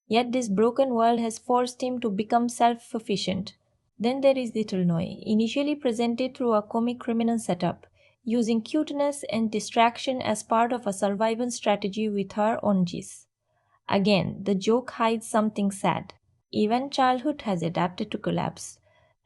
Speaker 2: Yet this broken world has forced him to become self-sufficient. Then there is Little Noi, initially presented through a comic criminal setup, using cuteness and distraction as part of a survival strategy with her onjis. Again, the joke hides something sad. Even childhood has adapted to collapse.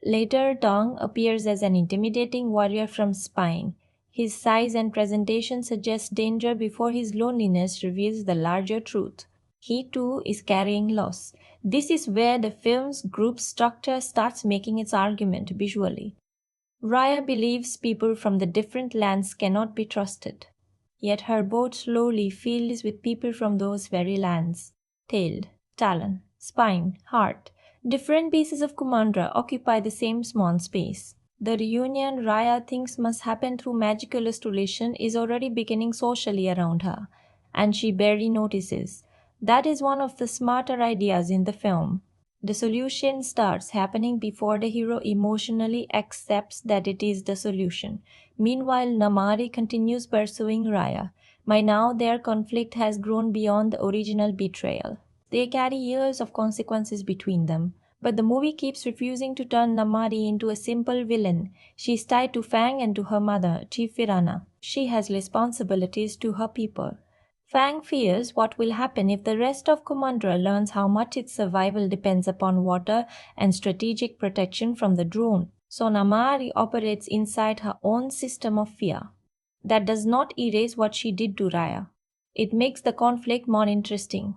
Speaker 2: Later, Dong appears as an intimidating warrior from Spain. His size and presentation suggest danger before his loneliness reveals the larger truth. He too is carrying loss. This is where the film's group structure starts making its argument visually. Raya believes people from the different lands cannot be trusted. Yet her boat slowly fills with people from those very lands. Tailed, talon, spine, heart. Different pieces of Kumandra occupy the same small space. The reunion Raya thinks must happen through magical restoration is already beginning socially around her, and she barely notices. That is one of the smarter ideas in the film. The solution starts happening before the hero emotionally accepts that it is the solution. Meanwhile, Namari continues pursuing Raya. By now, their conflict has grown beyond the original betrayal. They carry years of consequences between them. But the movie keeps refusing to turn Namari into a simple villain. She is tied to Fang and to her mother, Chief Virana. She has responsibilities to her people. Fang fears what will happen if the rest of Kumandra learns how much its survival depends upon water and strategic protection from the drone. So Namari operates inside her own system of fear. That does not erase what she did to Raya. It makes the conflict more interesting.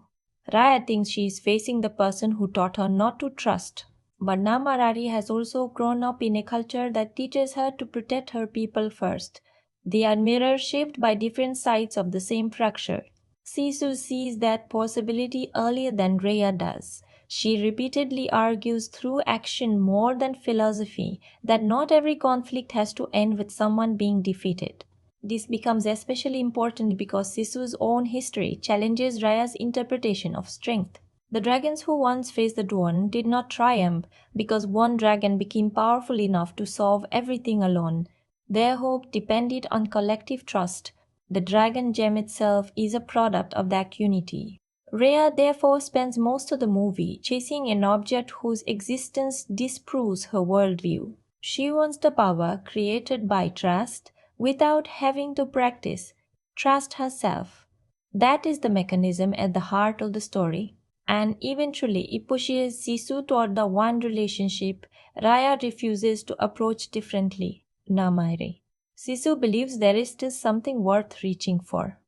Speaker 2: Raya thinks she is facing the person who taught her not to trust. But Namarari has also grown up in a culture that teaches her to protect her people first. They are mirror shaped by different sides of the same fracture. Sisu sees that possibility earlier than Raya does. She repeatedly argues through action more than philosophy that not every conflict has to end with someone being defeated. This becomes especially important because Sisu's own history challenges Raya's interpretation of strength. The dragons who once faced the Dwarf did not triumph because one dragon became powerful enough to solve everything alone. Their hope depended on collective trust. The dragon gem itself is a product of that unity. Rhea therefore spends most of the movie chasing an object whose existence disproves her worldview. She wants the power created by trust without having to practice trust herself. That is the mechanism at the heart of the story. And eventually it pushes Sisu toward the one relationship Raya refuses to approach differently, Namaire. Sisu believes there is still something worth reaching for.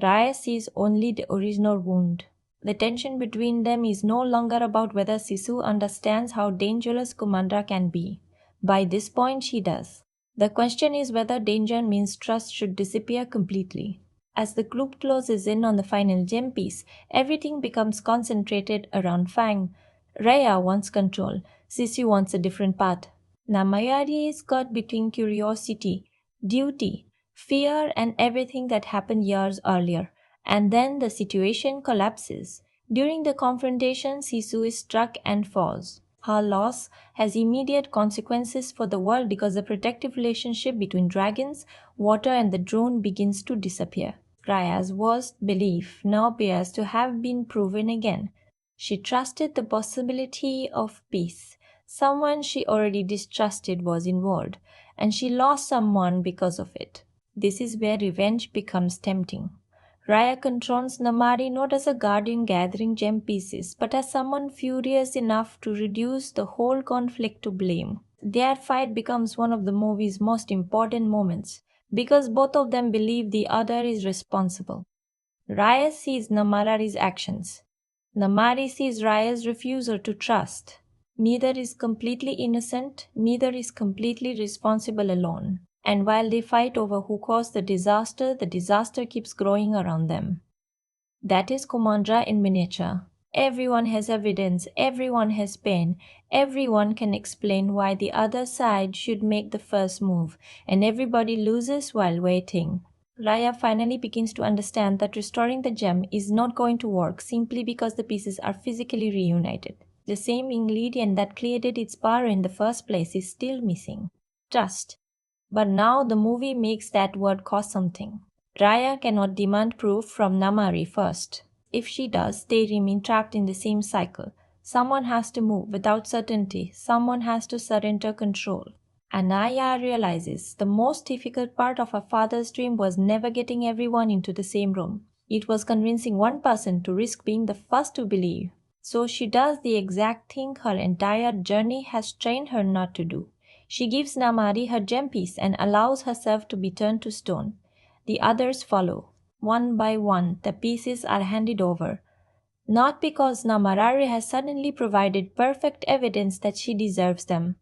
Speaker 2: Raya sees only the original wound. The tension between them is no longer about whether Sisu understands how dangerous Kumandra can be. By this point, she does. The question is whether danger means trust should disappear completely. As the group closes in on the final gem piece, everything becomes concentrated around Fang. Raya wants control. Sisu wants a different path. Namayari is caught between curiosity, duty, fear, and everything that happened years earlier. And then the situation collapses. During the confrontation, Sisu is struck and falls. Her loss has immediate consequences for the world because the protective relationship between dragons, water, and the drone begins to disappear. Raya's worst belief now appears to have been proven again. She trusted the possibility of peace. Someone she already distrusted was involved, and she lost someone because of it. This is where revenge becomes tempting. Raya confronts Namari not as a guardian gathering gem pieces, but as someone furious enough to reduce the whole conflict to blame. Their fight becomes one of the movie's most important moments because both of them believe the other is responsible. Raya sees Namarari's actions. Namari sees Raya's refusal to trust. Neither is completely innocent, neither is completely responsible alone. And while they fight over who caused the disaster keeps growing around them. That is Kumandra in miniature. Everyone has evidence, everyone has pain, everyone can explain why the other side should make the first move, and everybody loses while waiting. Raya finally begins to understand that restoring the gem is not going to work simply because the pieces are physically reunited. The same ingredient that created its power in the first place is still missing trust. But now the movie makes that word cost something. Raya cannot demand proof from Namari first. If she does, they remain trapped in the same cycle. Someone has to move without certainty, someone has to surrender control. Anaya realizes the most difficult part of her father's dream was never getting everyone into the same room. It was convincing one person to risk being the first to believe. So she does the exact thing her entire journey has trained her not to do. She gives Namari her gem piece and allows herself to be turned to stone. The others follow. One by one, the pieces are handed over. Not because Namarari has suddenly provided perfect evidence that she deserves them.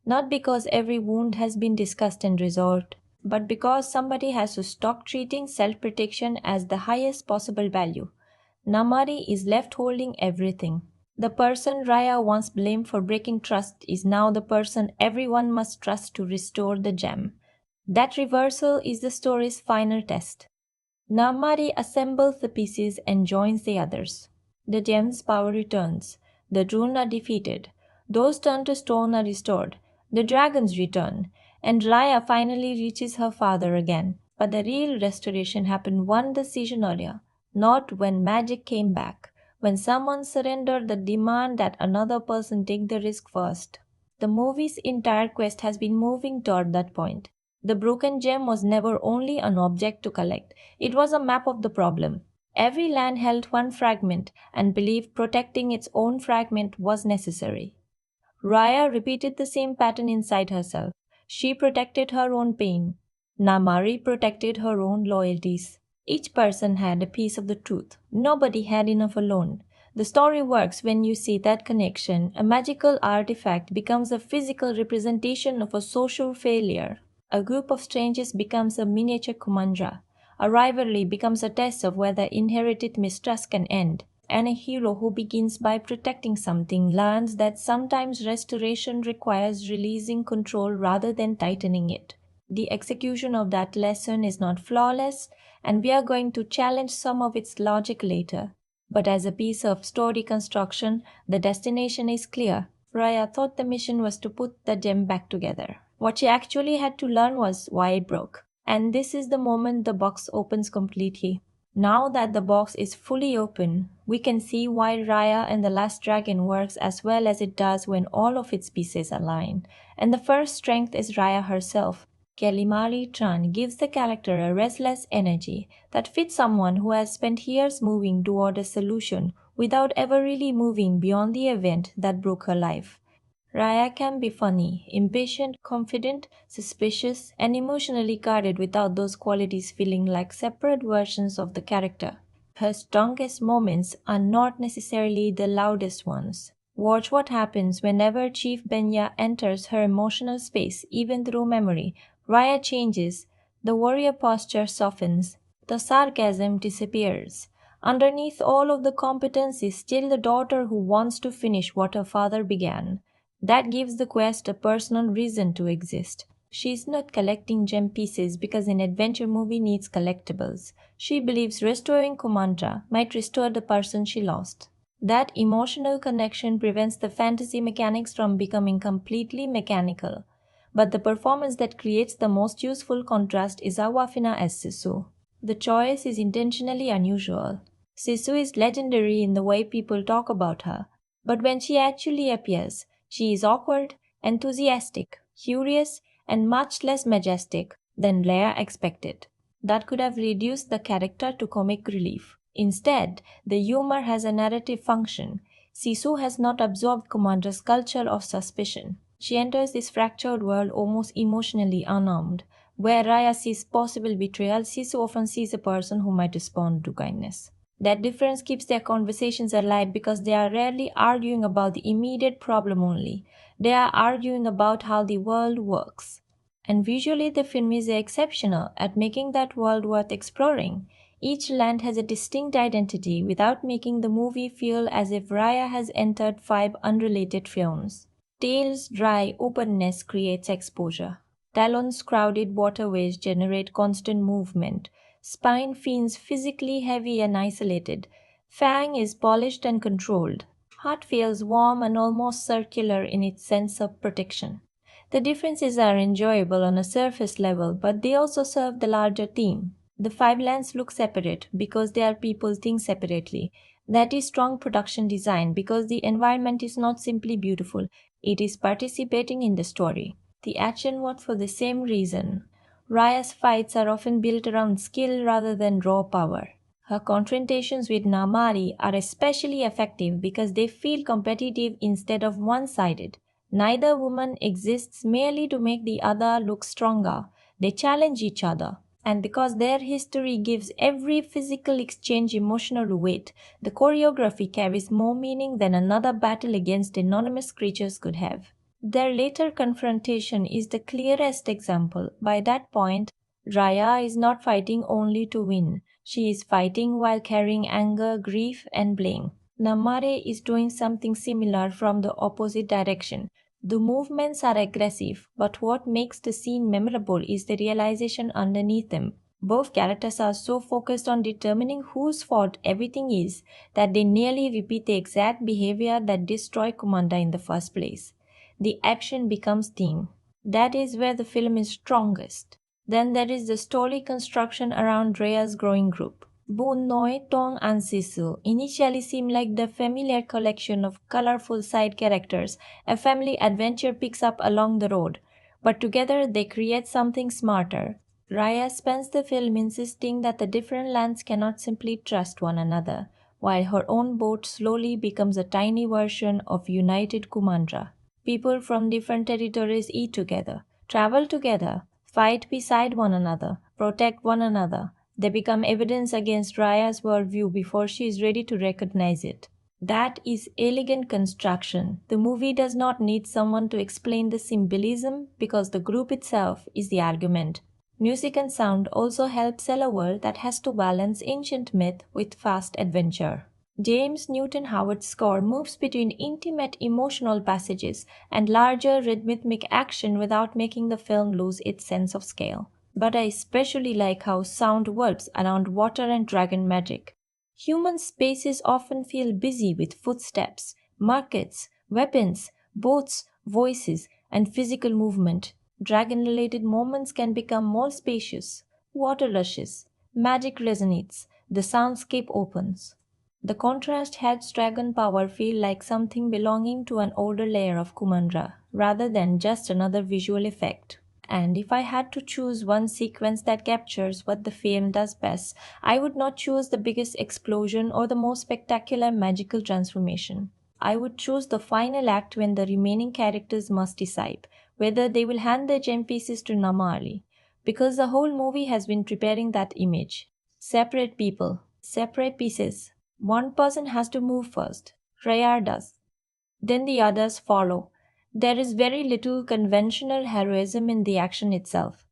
Speaker 2: Not because every wound has been discussed and resolved, but because somebody has to stop treating self-protection as the highest possible value. Namari is left holding everything. The person Raya once blamed for breaking trust is now the person everyone must trust to restore the gem. That reversal is the story's final test. Namari assembles the pieces and joins the others. The gem's power returns. The Drun are defeated. Those turned to stone are restored. The dragons return. And Raya finally reaches her father again. But the real restoration happened one decision earlier, not when magic came back, when someone surrendered the demand that another person take the risk first. The movie's entire quest has been moving toward that point. The broken gem was never only an object to collect, it was a map of the problem. Every land held one fragment and believed protecting its own fragment was necessary. Raya repeated the same pattern inside herself. She protected her own pain. Namari protected her own loyalties. Each person had a piece of the truth. Nobody had enough alone. The story works when you see that connection. A magical artifact becomes a physical representation of a social failure. A group of strangers becomes a miniature Kumandra. A rivalry becomes a test of whether inherited mistrust can end. And a hero who begins by protecting something learns that sometimes restoration requires releasing control rather than tightening it. The execution of that lesson is not flawless, and we are going to challenge some of its logic later. But as a piece of story construction, the destination is clear. Raya thought the mission was to put the gem back together. What she actually had to learn was why it broke. And this is the moment the box opens completely. Now that the box is fully open, we can see why Raya and the Last Dragon works as well as it does when all of its pieces align. And the first strength is Raya herself. Kelimari Tran gives the character a restless energy that fits someone who has spent years moving toward a solution without ever really moving beyond the event that broke her life. Raya can be funny, impatient, confident, suspicious, and emotionally guarded without those qualities feeling like separate versions of the character. Her strongest moments are not necessarily the loudest ones. Watch what happens whenever Chief Benja enters her emotional space, even through memory. Raya changes, the warrior posture softens, the sarcasm disappears. Underneath all of the competence is still the daughter who wants to finish what her father began. That gives the quest a personal reason to exist. She's not collecting gem pieces because an adventure movie needs collectibles. She believes restoring Kumandra might restore the person she lost. That emotional connection prevents the fantasy mechanics from becoming completely mechanical. But the performance that creates the most useful contrast is Awafina as Sisu. The choice is intentionally unusual. Sisu is legendary in the way people talk about her. But when she actually appears, she is awkward, enthusiastic, curious, and much less majestic than Leia expected. That could have reduced the character to comic relief. Instead, the humor has a narrative function. Sisu has not absorbed Kumandra's culture of suspicion. She enters this fractured world almost emotionally unarmed. Where Raya sees possible betrayal, Sisu often sees a person who might respond to kindness. That difference keeps their conversations alive because they are rarely arguing about the immediate problem only. They are arguing about how the world works. And visually, the film is exceptional at making that world worth exploring. Each land has a distinct identity without making the movie feel as if Raya has entered five unrelated films. Tail's dry openness creates exposure. Talon's crowded waterways generate constant movement. Spine feels physically heavy and isolated. Fang is polished and controlled. Heart feels warm and almost circular in its sense of protection. The differences are enjoyable on a surface level, but they also serve the larger theme. The five lands look separate because they are people think separately. That is strong production design because the environment is not simply beautiful, it is participating in the story. The action works for the same reason. Raya's fights are often built around skill rather than raw power. Her confrontations with Namari are especially effective because they feel competitive instead of one sided. Neither woman exists merely to make the other look stronger. They challenge each other. And because their history gives every physical exchange emotional weight, the choreography carries more meaning than another battle against anonymous creatures could have. Their later confrontation is the clearest example. By that point, Raya is not fighting only to win. She is fighting while carrying anger, grief, and blame. Namare is doing something similar from the opposite direction. The movements are aggressive, but what makes the scene memorable is the realization underneath them. Both characters are so focused on determining whose fault everything is that they nearly repeat the exact behavior that destroyed Kumandra in the first place. The action becomes theme. That is where the film is strongest. Then there is the story construction around Raya's growing group. Boon Noi, Tong, and Sisu initially seem like the familiar collection of colorful side characters a family adventure picks up along the road, but together they create something smarter. Raya spends the film insisting that the different lands cannot simply trust one another, while her own boat slowly becomes a tiny version of united Kumandra. People from different territories eat together, travel together, fight beside one another, protect one another. They become evidence against Raya's worldview before she is ready to recognize it. That is elegant construction. The movie does not need someone to explain the symbolism because the group itself is the argument. Music and sound also help sell a world that has to balance ancient myth with fast adventure. James Newton Howard's score moves between intimate emotional passages and larger rhythmic action without making the film lose its sense of scale. But I especially like how sound works around water and dragon magic. Human spaces often feel busy with footsteps, markets, weapons, boats, voices, and physical movement. Dragon related moments can become more spacious. Water rushes, magic resonates, the soundscape opens. The contrast helps dragon power feel like something belonging to an older layer of Kumandra, rather than just another visual effect. And if I had to choose one sequence that captures what the film does best, I would not choose the biggest explosion or the most spectacular magical transformation. I would choose the final act when the remaining characters must decide whether they will hand their gem pieces to Namali, because the whole movie has been preparing that image. Separate people, separate pieces. One person has to move first. Raya does. Then the others follow. There is very little conventional heroism in the action itself.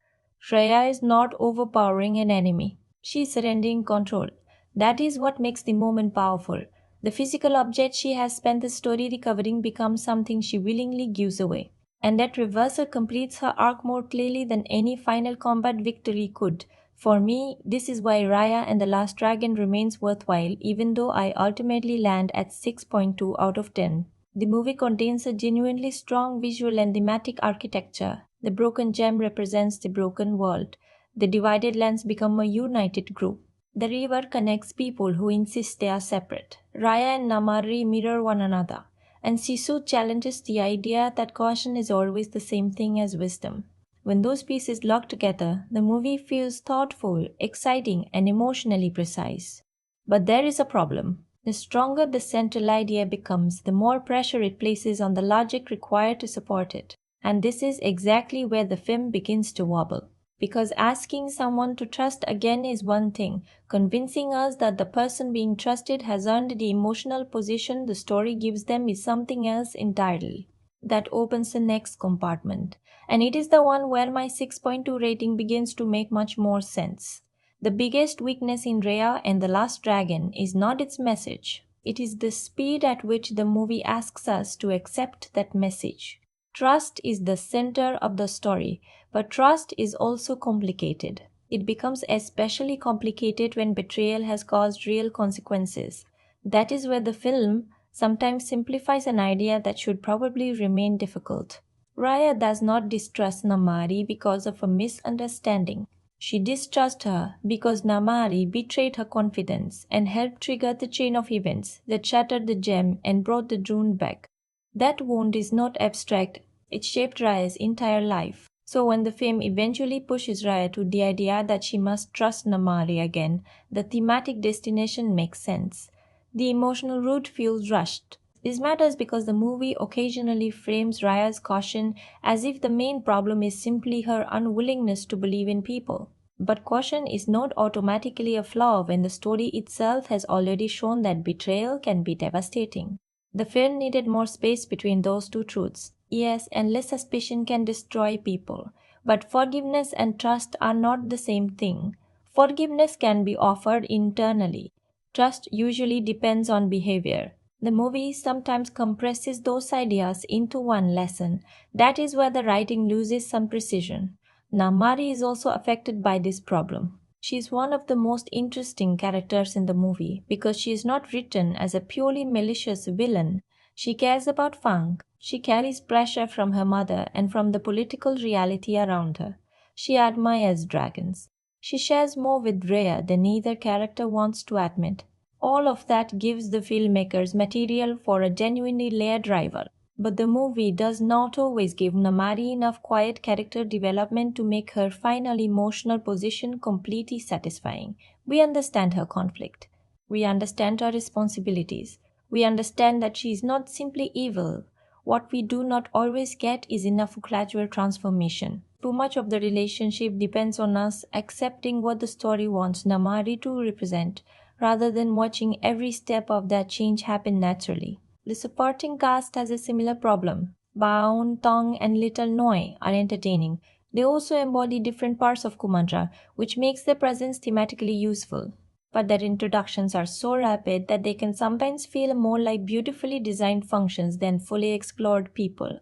Speaker 2: Raya is not overpowering an enemy. She is surrendering control. That is what makes the moment powerful. The physical object she has spent the story recovering becomes something she willingly gives away. And that reversal completes her arc more clearly than any final combat victory could. For me, this is why Raya and the Last Dragon remains worthwhile even though I ultimately land at 6.2 out of 10. The movie contains a genuinely strong visual and thematic architecture. The broken gem represents the broken world. The divided lands become a united group. The river connects people who insist they are separate. Raya and Namari mirror one another. And Sisu challenges the idea that caution is always the same thing as wisdom. When those pieces lock together, the movie feels thoughtful, exciting, and emotionally precise. But there is a problem. The stronger the central idea becomes, the more pressure it places on the logic required to support it. And this is exactly where the film begins to wobble. Because asking someone to trust again is one thing, convincing us that the person being trusted has earned the emotional position the story gives them is something else entirely. That opens the next compartment, and it is the one where my 6.2 rating begins to make much more sense. The biggest weakness in Raya and the Last Dragon is not its message, it is the speed at which the movie asks us to accept that message. Trust is the center of the story, but trust is also complicated. It becomes especially complicated when betrayal has caused real consequences. That is where the film sometimes simplifies an idea that should probably remain difficult. Raya does not distrust Namari because of a misunderstanding. She distrusts her because Namari betrayed her confidence and helped trigger the chain of events that shattered the gem and brought the June back. That wound is not abstract, it shaped Raya's entire life. So when the film eventually pushes Raya to the idea that she must trust Namari again, the thematic destination makes sense. The emotional route feels rushed. This matters because the movie occasionally frames Raya's caution as if the main problem is simply her unwillingness to believe in people. But caution is not automatically a flaw when the story itself has already shown that betrayal can be devastating. The film needed more space between those two truths. Yes, endless suspicion can destroy people, but forgiveness and trust are not the same thing. Forgiveness can be offered internally. Trust usually depends on behavior. The movie sometimes compresses those ideas into one lesson. That is where the writing loses some precision. Namari is also affected by this problem. She is one of the most interesting characters in the movie because she is not written as a purely malicious villain. She cares about Fang. She carries pressure from her mother and from the political reality around her. She admires dragons. She shares more with Rhea than either character wants to admit. All of that gives the filmmakers material for a genuinely layered rival. But the movie does not always give Namari enough quiet character development to make her final emotional position completely satisfying. We understand her conflict. We understand her responsibilities. We understand that she is not simply evil. What we do not always get is enough gradual transformation. Too much of the relationship depends on us accepting what the story wants Namari to represent, rather than watching every step of that change happen naturally. The supporting cast has a similar problem. Baon, Tong, and Little Noi are entertaining. They also embody different parts of Kumandra, which makes their presence thematically useful. But their introductions are so rapid that they can sometimes feel more like beautifully designed functions than fully explored people.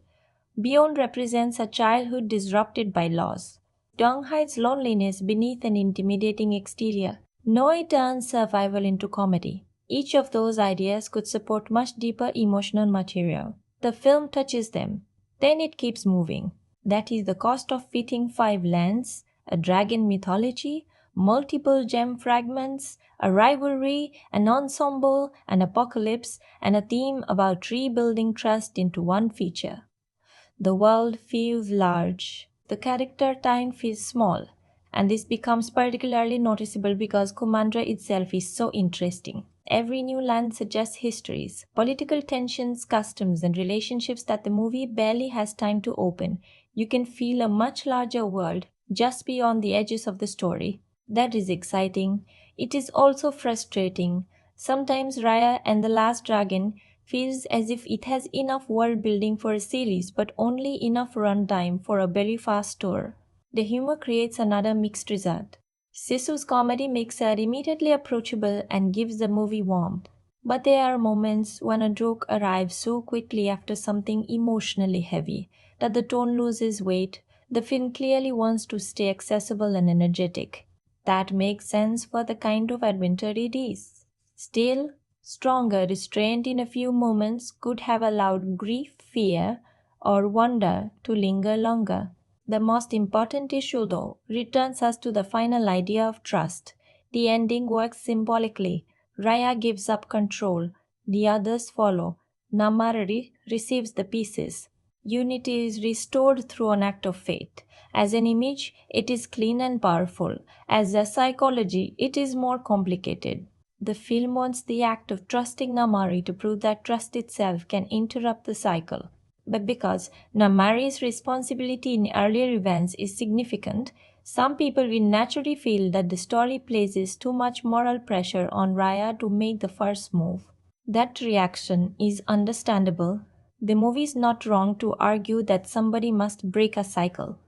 Speaker 2: Beyond represents a childhood disrupted by loss. Dong hides loneliness beneath an intimidating exterior. Noi turns survival into comedy. Each of those ideas could support much deeper emotional material. The film touches them. Then it keeps moving. That is the cost of fitting 5 lands, a dragon mythology, multiple gem fragments, a rivalry, an ensemble, an apocalypse, and a theme about rebuilding trust into one feature. The world feels large, the character time feels small, and this becomes particularly noticeable because Kumandra itself is so interesting. Every new land suggests histories, political tensions, customs, and relationships that the movie barely has time to open. You can feel a much larger world just beyond the edges of the story. That is exciting. It is also frustrating. Sometimes Raya and the Last Dragon feels as if it has enough world building for a series but only enough runtime for a very fast tour. The humor creates another mixed result. Sisu's comedy makes her immediately approachable and gives the movie warmth. But there are moments when a joke arrives so quickly after something emotionally heavy that the tone loses weight. The film clearly wants to stay accessible and energetic. That makes sense for the kind of adventure it is. Still, stronger restraint in a few moments could have allowed grief, fear, or wonder to linger longer. The most important issue, though, returns us to the final idea of trust. The ending works symbolically. Raya gives up control. The others follow. Namarari receives the pieces. Unity is restored through an act of faith. As an image, it is clean and powerful. As a psychology, it is more complicated. The film wants the act of trusting Namari to prove that trust itself can interrupt the cycle. But because Namari's responsibility in earlier events is significant, some people will naturally feel that the story places too much moral pressure on Raya to make the first move. That reaction is understandable. The movie is not wrong to argue that somebody must break a cycle,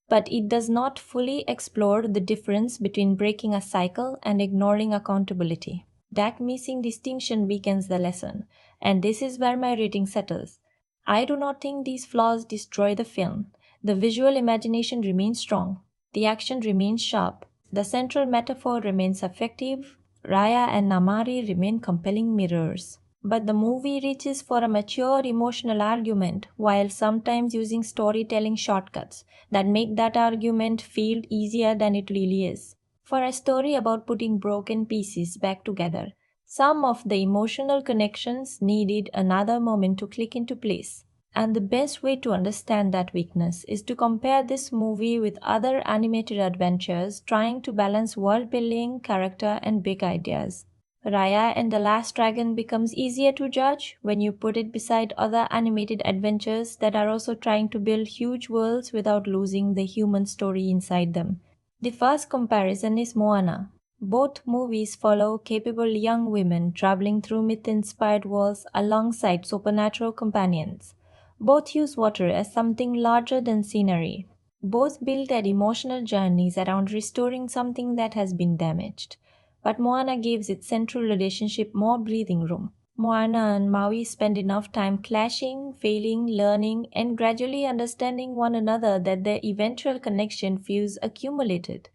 Speaker 2: but it does not fully explore the difference between breaking a cycle and ignoring accountability. That missing distinction weakens the lesson, and this is where my rating settles. I do not think these flaws destroy the film. The visual imagination remains strong, the action remains sharp, the central metaphor remains effective, Raya and Namari remain compelling mirrors. But the movie reaches for a mature emotional argument while sometimes using storytelling shortcuts that make that argument feel easier than it really is. For a story about putting broken pieces back together, some of the emotional connections needed another moment to click into place. And the best way to understand that weakness is to compare this movie with other animated adventures trying to balance world building, character, and big ideas. Raya and the Last Dragon becomes easier to judge when you put it beside other animated adventures that are also trying to build huge worlds without losing the human story inside them. The first comparison is Moana. Both movies follow capable young women traveling through myth inspired worlds alongside supernatural companions. Both use water as something larger than scenery. Both build their emotional journeys around restoring something that has been damaged. But Moana gives its central relationship more breathing room. Moana and Maui spend enough time clashing, failing, learning, and gradually understanding one another that their eventual connection feels accumulated.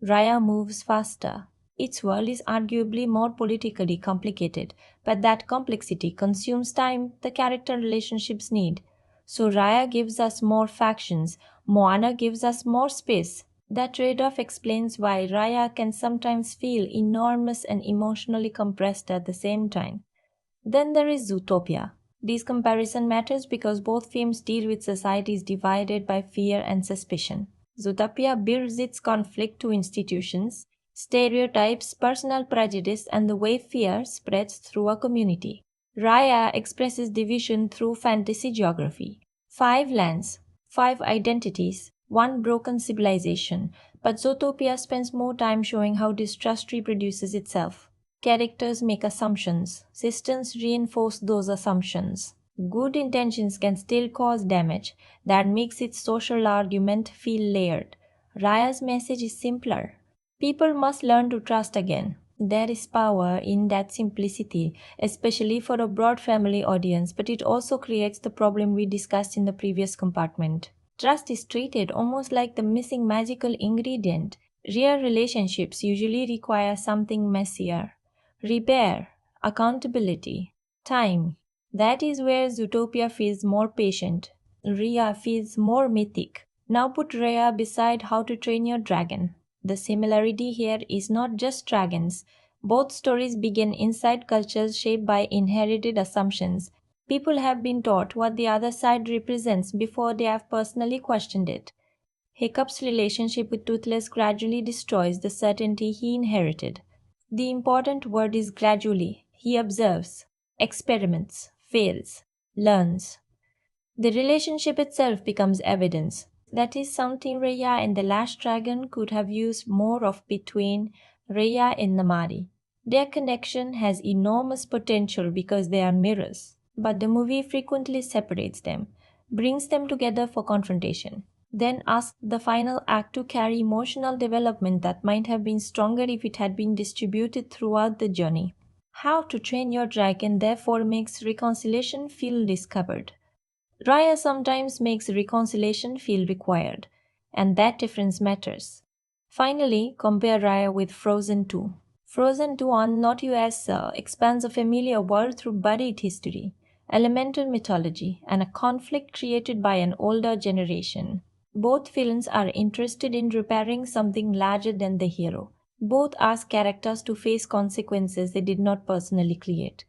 Speaker 2: Raya moves faster. Its world is arguably more politically complicated, but that complexity consumes time the character relationships need. So Raya gives us more factions, Moana gives us more space. That trade off explains why Raya can sometimes feel enormous and emotionally compressed at the same time. Then there is Zootopia. This comparison matters because both films deal with societies divided by fear and suspicion. Zootopia builds its conflict to institutions, stereotypes, personal prejudice, and the way fear spreads through a community. Raya expresses division through fantasy geography. Five lands, five identities, one broken civilization, but Zootopia spends more time showing how distrust reproduces itself. Characters make assumptions. Systems reinforce those assumptions. Good intentions can still cause damage. That makes its social argument feel layered. Raya's message is simpler. People must learn to trust again. There is power in that simplicity, especially for a broad family audience, but it also creates the problem we discussed in the previous compartment. Trust is treated almost like the missing magical ingredient. Real relationships usually require something messier. Repair, accountability, time. That is where Zootopia feels more patient. Rhea feels more mythic. Now put Rhea beside How to Train Your Dragon. The similarity here is not just dragons. Both stories begin inside cultures shaped by inherited assumptions. People have been taught what the other side represents before they have personally questioned it. Hiccup's relationship with Toothless gradually destroys the certainty he inherited. The important word is gradually. He observes, experiments, fails, learns. The relationship itself becomes evidence. That is something Raya and the Last Dragon could have used more of between Raya and Namari. Their connection has enormous potential because they are mirrors, but the movie frequently separates them, brings them together for confrontation, then asks the final act to carry emotional development that might have been stronger if it had been distributed throughout the journey. How to Train Your Dragon therefore makes reconciliation feel discovered. Raya sometimes makes reconciliation feel required, and that difference matters. Finally, compare Raya with Frozen 2. Frozen 2 on Not US expands a familiar world through buried history, elemental mythology, and a conflict created by an older generation. Both films are interested in repairing something larger than the hero. Both ask characters to face consequences they did not personally create.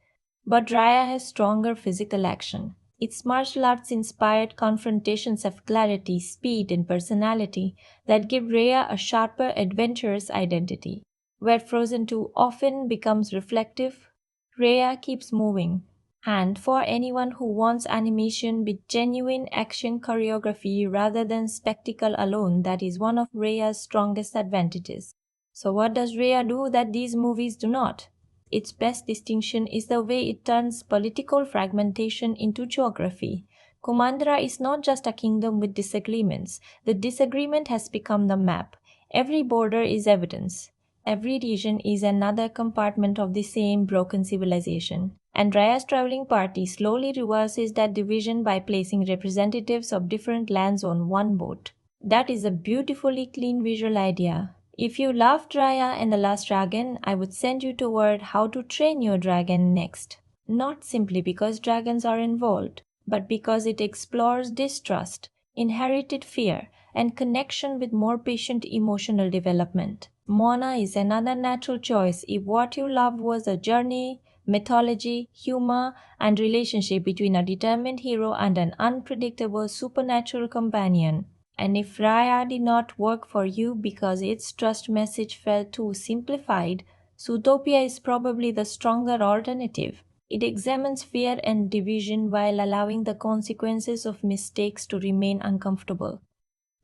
Speaker 2: But Raya has stronger physical action. Its martial arts inspired confrontations have clarity, speed, and personality that give Raya a sharper, adventurous identity. Where Frozen 2 often becomes reflective, Raya keeps moving. And for anyone who wants animation with genuine action choreography rather than spectacle alone, that is one of Raya's strongest advantages. So, what does Raya do that these movies do not? Its best distinction is the way it turns political fragmentation into geography. Kumandra is not just a kingdom with disagreements, the disagreement has become the map. Every border is evidence. Every region is another compartment of the same broken civilization. And Raya's traveling party slowly reverses that division by placing representatives of different lands on one boat. That is a beautifully clean visual idea. If you loved Raya and the Last Dragon, I would send you toward how to train your dragon next. Not simply because dragons are involved, but because it explores distrust, inherited fear, and connection with more patient emotional development. Moana is another natural choice if what you loved was a journey, mythology, humor, and relationship between a determined hero and an unpredictable supernatural companion. And if Raya did not work for you because its trust message felt too simplified, Zootopia is probably the stronger alternative. It examines fear and division while allowing the consequences of mistakes to remain uncomfortable.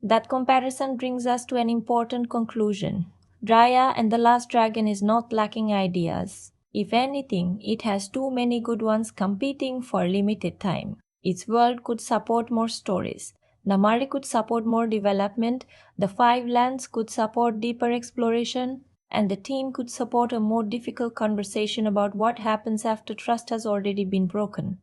Speaker 2: That comparison brings us to an important conclusion. Raya and the Last Dragon is not lacking ideas. If anything, it has too many good ones competing for limited time. Its world could support more stories. Namari could support more development, the Five Lands could support deeper exploration, and the team could support a more difficult conversation about what happens after trust has already been broken.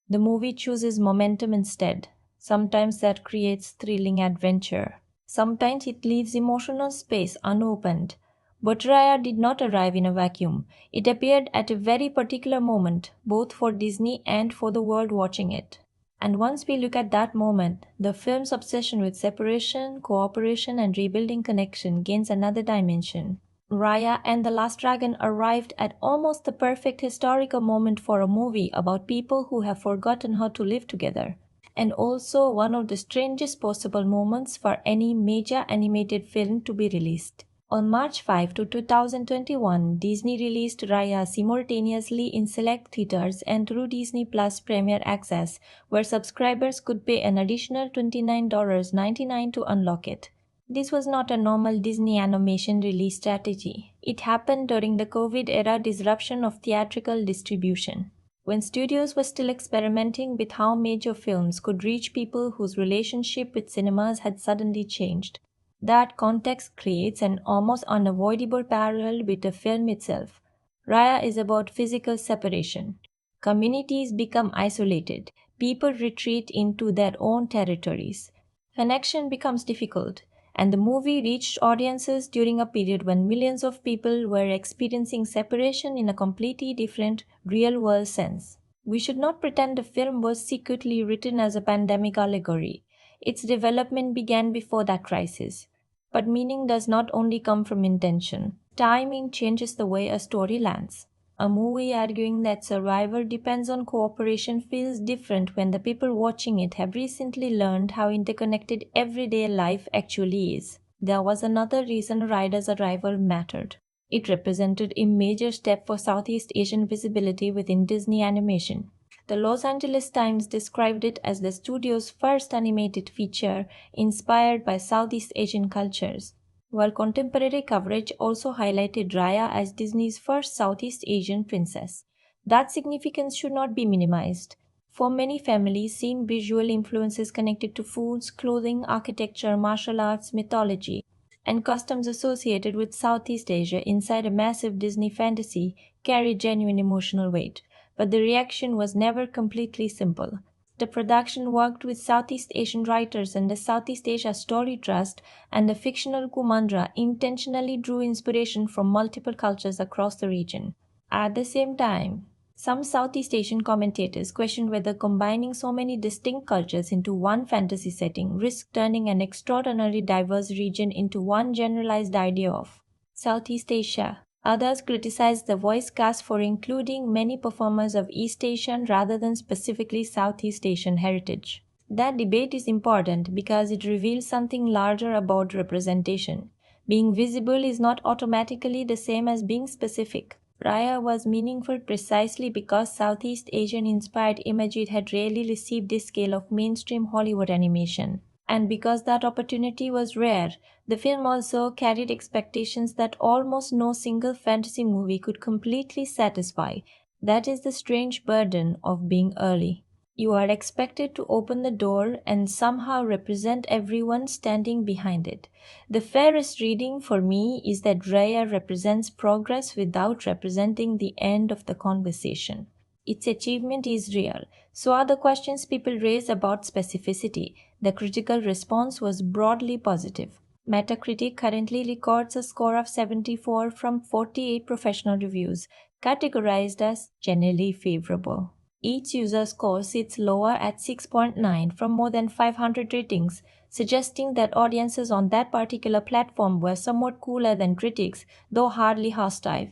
Speaker 2: The movie chooses momentum instead. Sometimes that creates thrilling adventure. Sometimes it leaves emotional space unopened. But Raya did not arrive in a vacuum. It appeared at a very particular moment, both for Disney and for the world watching it. And once we look at that moment, the film's obsession with separation, cooperation, and rebuilding connection gains another dimension. Raya and the Last Dragon arrived at almost the perfect historical moment for a movie about people who have forgotten how to live together, and also one of the strangest possible moments for any major animated film to be released. On March 5 to 2021, Disney released Raya simultaneously in select theaters and through Disney Plus Premier Access, where subscribers could pay an additional $29.99 to unlock it. This was not a normal Disney animation release strategy. It happened during the COVID era disruption of theatrical distribution, when studios were still experimenting with how major films could reach people whose relationship with cinemas had suddenly changed. That context creates an almost unavoidable parallel with the film itself. Raya is about physical separation. Communities become isolated. People retreat into their own territories. Connection becomes difficult, and the movie reached audiences during a period when millions of people were experiencing separation in a completely different, real world sense. We should not pretend the film was secretly written as a pandemic allegory. Its development began before that crisis. But meaning does not only come from intention. Timing changes the way a story lands. A movie arguing that survival depends on cooperation feels different when the people watching it have recently learned how interconnected everyday life actually is. There was another reason Ryder's arrival mattered. It represented a major step for Southeast Asian visibility within Disney animation. The Los Angeles Times described it as the studio's first animated feature inspired by Southeast Asian cultures, while contemporary coverage also highlighted Raya as Disney's first Southeast Asian princess. That significance should not be minimized. For many families, seeing visual influences connected to foods, clothing, architecture, martial arts, mythology, and customs associated with Southeast Asia inside a massive Disney fantasy carry genuine emotional weight. But the reaction was never completely simple. The production worked with Southeast Asian writers and the Southeast Asia Story Trust, and the fictional Kumandra intentionally drew inspiration from multiple cultures across the region. At the same time, some Southeast Asian commentators questioned whether combining so many distinct cultures into one fantasy setting risked turning an extraordinarily diverse region into one generalized idea of Southeast Asia. Others criticized the voice cast for including many performers of East Asian rather than specifically Southeast Asian heritage. That debate is important because it reveals something larger about representation. Being visible is not automatically the same as being specific. Raya was meaningful precisely because Southeast Asian inspired imagery had rarely received this scale of mainstream Hollywood animation. And because that opportunity was rare, the film also carried expectations that almost no single fantasy movie could completely satisfy. That is the strange burden of being early. You are expected to open the door and somehow represent everyone standing behind it. The fairest reading for me is that Raya represents progress without representing the end of the conversation. Its achievement is real. So are the questions people raise about specificity. The critical response was broadly positive. Metacritic currently records a score of 74 from 48 professional reviews, categorized as generally favorable. Each user score sits lower at 6.9 from more than 500 ratings, suggesting that audiences on that particular platform were somewhat cooler than critics, though hardly hostile.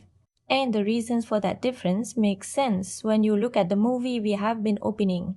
Speaker 2: And the reasons for that difference make sense when you look at the movie we have been opening.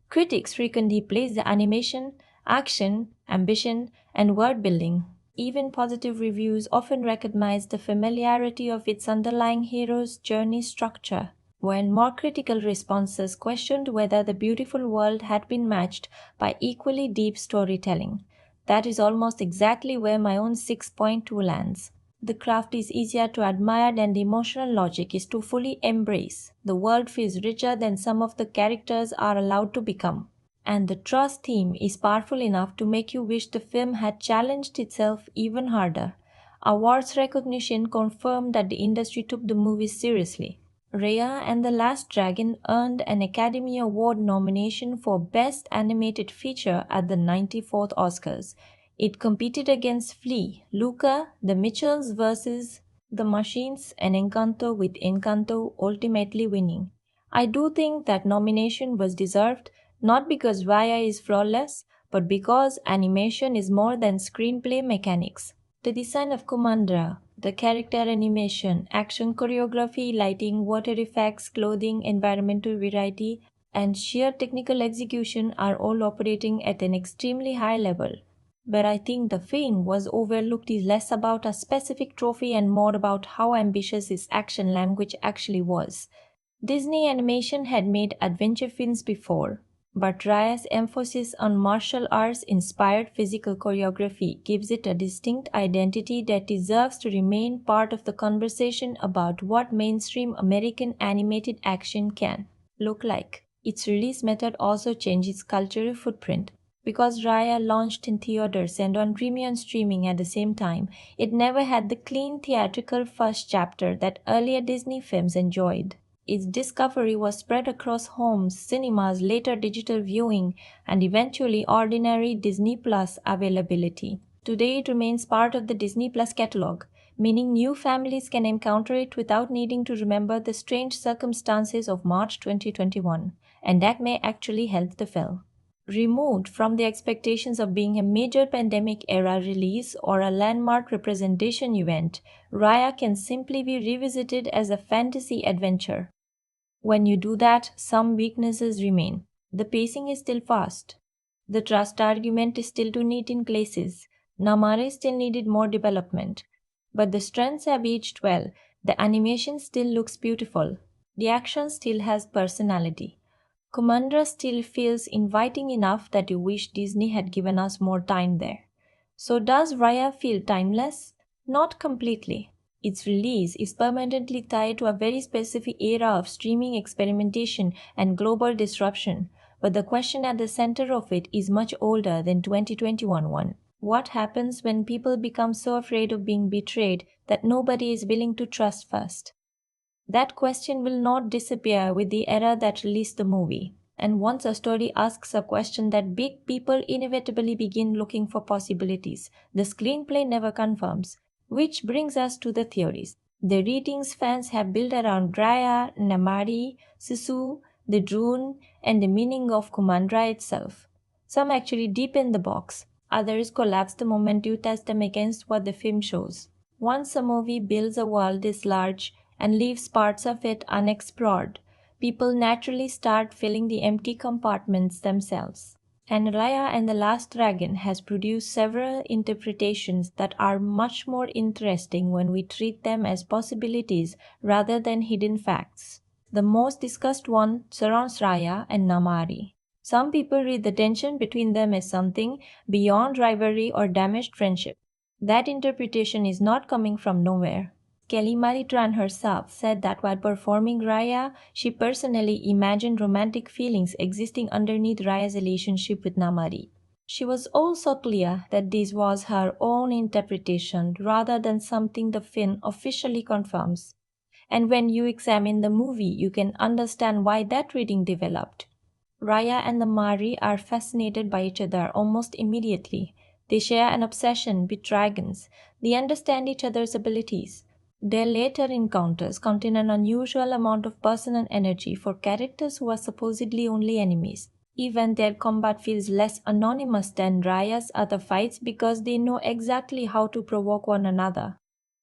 Speaker 2: Critics frequently praise the animation, action, ambition, and world building. Even positive reviews often recognize the familiarity of its underlying hero's journey structure. When more critical responses questioned whether the beautiful world had been matched by equally deep storytelling. That is almost exactly where my own 6.2 lands. The craft is easier to admire than the emotional logic is to fully embrace. The world feels richer than some of the characters are allowed to become. And the trust theme is powerful enough to make you wish the film had challenged itself even harder. Awards recognition confirmed that the industry took the movie seriously. Raya and the Last Dragon earned an Academy Award nomination for Best Animated Feature at the 94th Oscars. It competed against Flea, Luca, The Mitchells vs. The Machines, and Encanto, with Encanto ultimately winning. I do think that nomination was deserved, not because Raya is flawless, but because animation is more than screenplay mechanics. The design of Kumandra, the character animation, action choreography, lighting, water effects, clothing, environmental variety, and sheer technical execution are all operating at an extremely high level. But I think the film was overlooked is less about a specific trophy and more about how ambitious its action language actually was. Disney Animation had made adventure films before, but Raya's emphasis on martial arts inspired physical choreography gives it a distinct identity that deserves to remain part of the conversation about what mainstream American animated action can look like. Its release method also changed its cultural footprint. Because Raya launched in theaters and on premium streaming at the same time, it never had the clean theatrical first chapter that earlier Disney films enjoyed. Its discovery was spread across homes, cinemas, later digital viewing, and eventually ordinary Disney Plus availability. Today it remains part of the Disney Plus catalog, meaning new families can encounter it without needing to remember the strange circumstances of March 2021, and that may actually help the film. Removed from the expectations of being a major pandemic era release or a landmark representation event, Raya can simply be revisited as a fantasy adventure. When you do that, some weaknesses remain. The pacing is still fast. The trust argument is still too neat in places. Namare still needed more development. But the strengths have aged well. The animation still looks beautiful. The action still has personality. Kumandra still feels inviting enough that you wish Disney had given us more time there. So does Raya feel timeless? Not completely. Its release is permanently tied to a very specific era of streaming experimentation and global disruption, but the question at the center of it is much older than 2021 one. What happens when people become so afraid of being betrayed that nobody is willing to trust first? That question will not disappear with the era that released the movie. And once a story asks a question that big people inevitably begin looking for possibilities. The screenplay never confirms. Which brings us to the theories. The ratings fans have built around Raya, Namari, Sisu, the drone, and the meaning of Kumandra itself. Some actually deepen the box. Others collapse the moment you test them against what the film shows. Once a movie builds a world this large and leaves parts of it unexplored, people naturally start filling the empty compartments themselves. And Raya and the Last Dragon has produced several interpretations that are much more interesting when we treat them as possibilities rather than hidden facts. The most discussed one surrounds Raya and Namari. Some people read the tension between them as something beyond rivalry or damaged friendship. That interpretation is not coming from nowhere. Kelly Maritran herself said that while performing Raya, she personally imagined romantic feelings existing underneath Raya's relationship with Namari. She was also clear that this was her own interpretation rather than something the film officially confirms. And when you examine the movie, you can understand why that reading developed. Raya and the Mari are fascinated by each other almost immediately. They share an obsession with dragons. They understand each other's abilities. Their later encounters contain an unusual amount of personal energy for characters who are supposedly only enemies. Even their combat feels less anonymous than Raya's other fights because they know exactly how to provoke one another.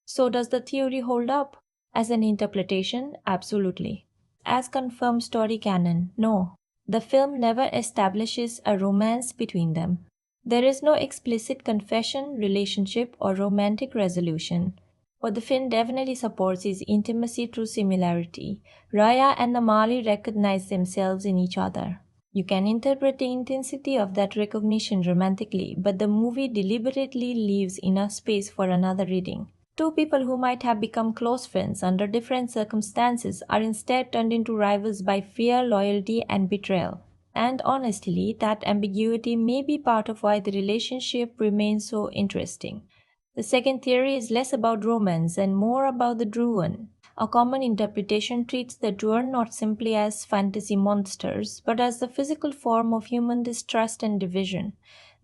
Speaker 2: So, does the theory hold up? As an interpretation, absolutely. As confirmed story canon, no. The film never establishes a romance between them. There is no explicit confession, relationship, or romantic resolution. What the film definitely supports is intimacy through similarity. Raya and Namali recognize themselves in each other. You can interpret the intensity of that recognition romantically, but the movie deliberately leaves enough space for another reading. Two people who might have become close friends under different circumstances are instead turned into rivals by fear, loyalty, and betrayal. And honestly, that ambiguity may be part of why the relationship remains so interesting. The second theory is less about romance and more about the Druun. A common interpretation treats the Druun not simply as fantasy monsters, but as the physical form of human distrust and division.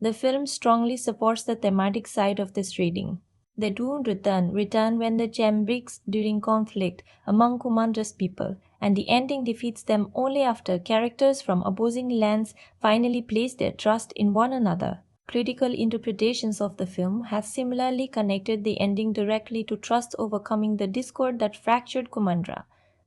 Speaker 2: The film strongly supports the thematic side of this reading. The Dune return when the gem breaks during conflict among Kumandra's people, and the ending defeats them only after characters from opposing lands finally place their trust in one another. Critical interpretations of the film have similarly connected the ending directly to trust overcoming the discord that fractured Kumandra.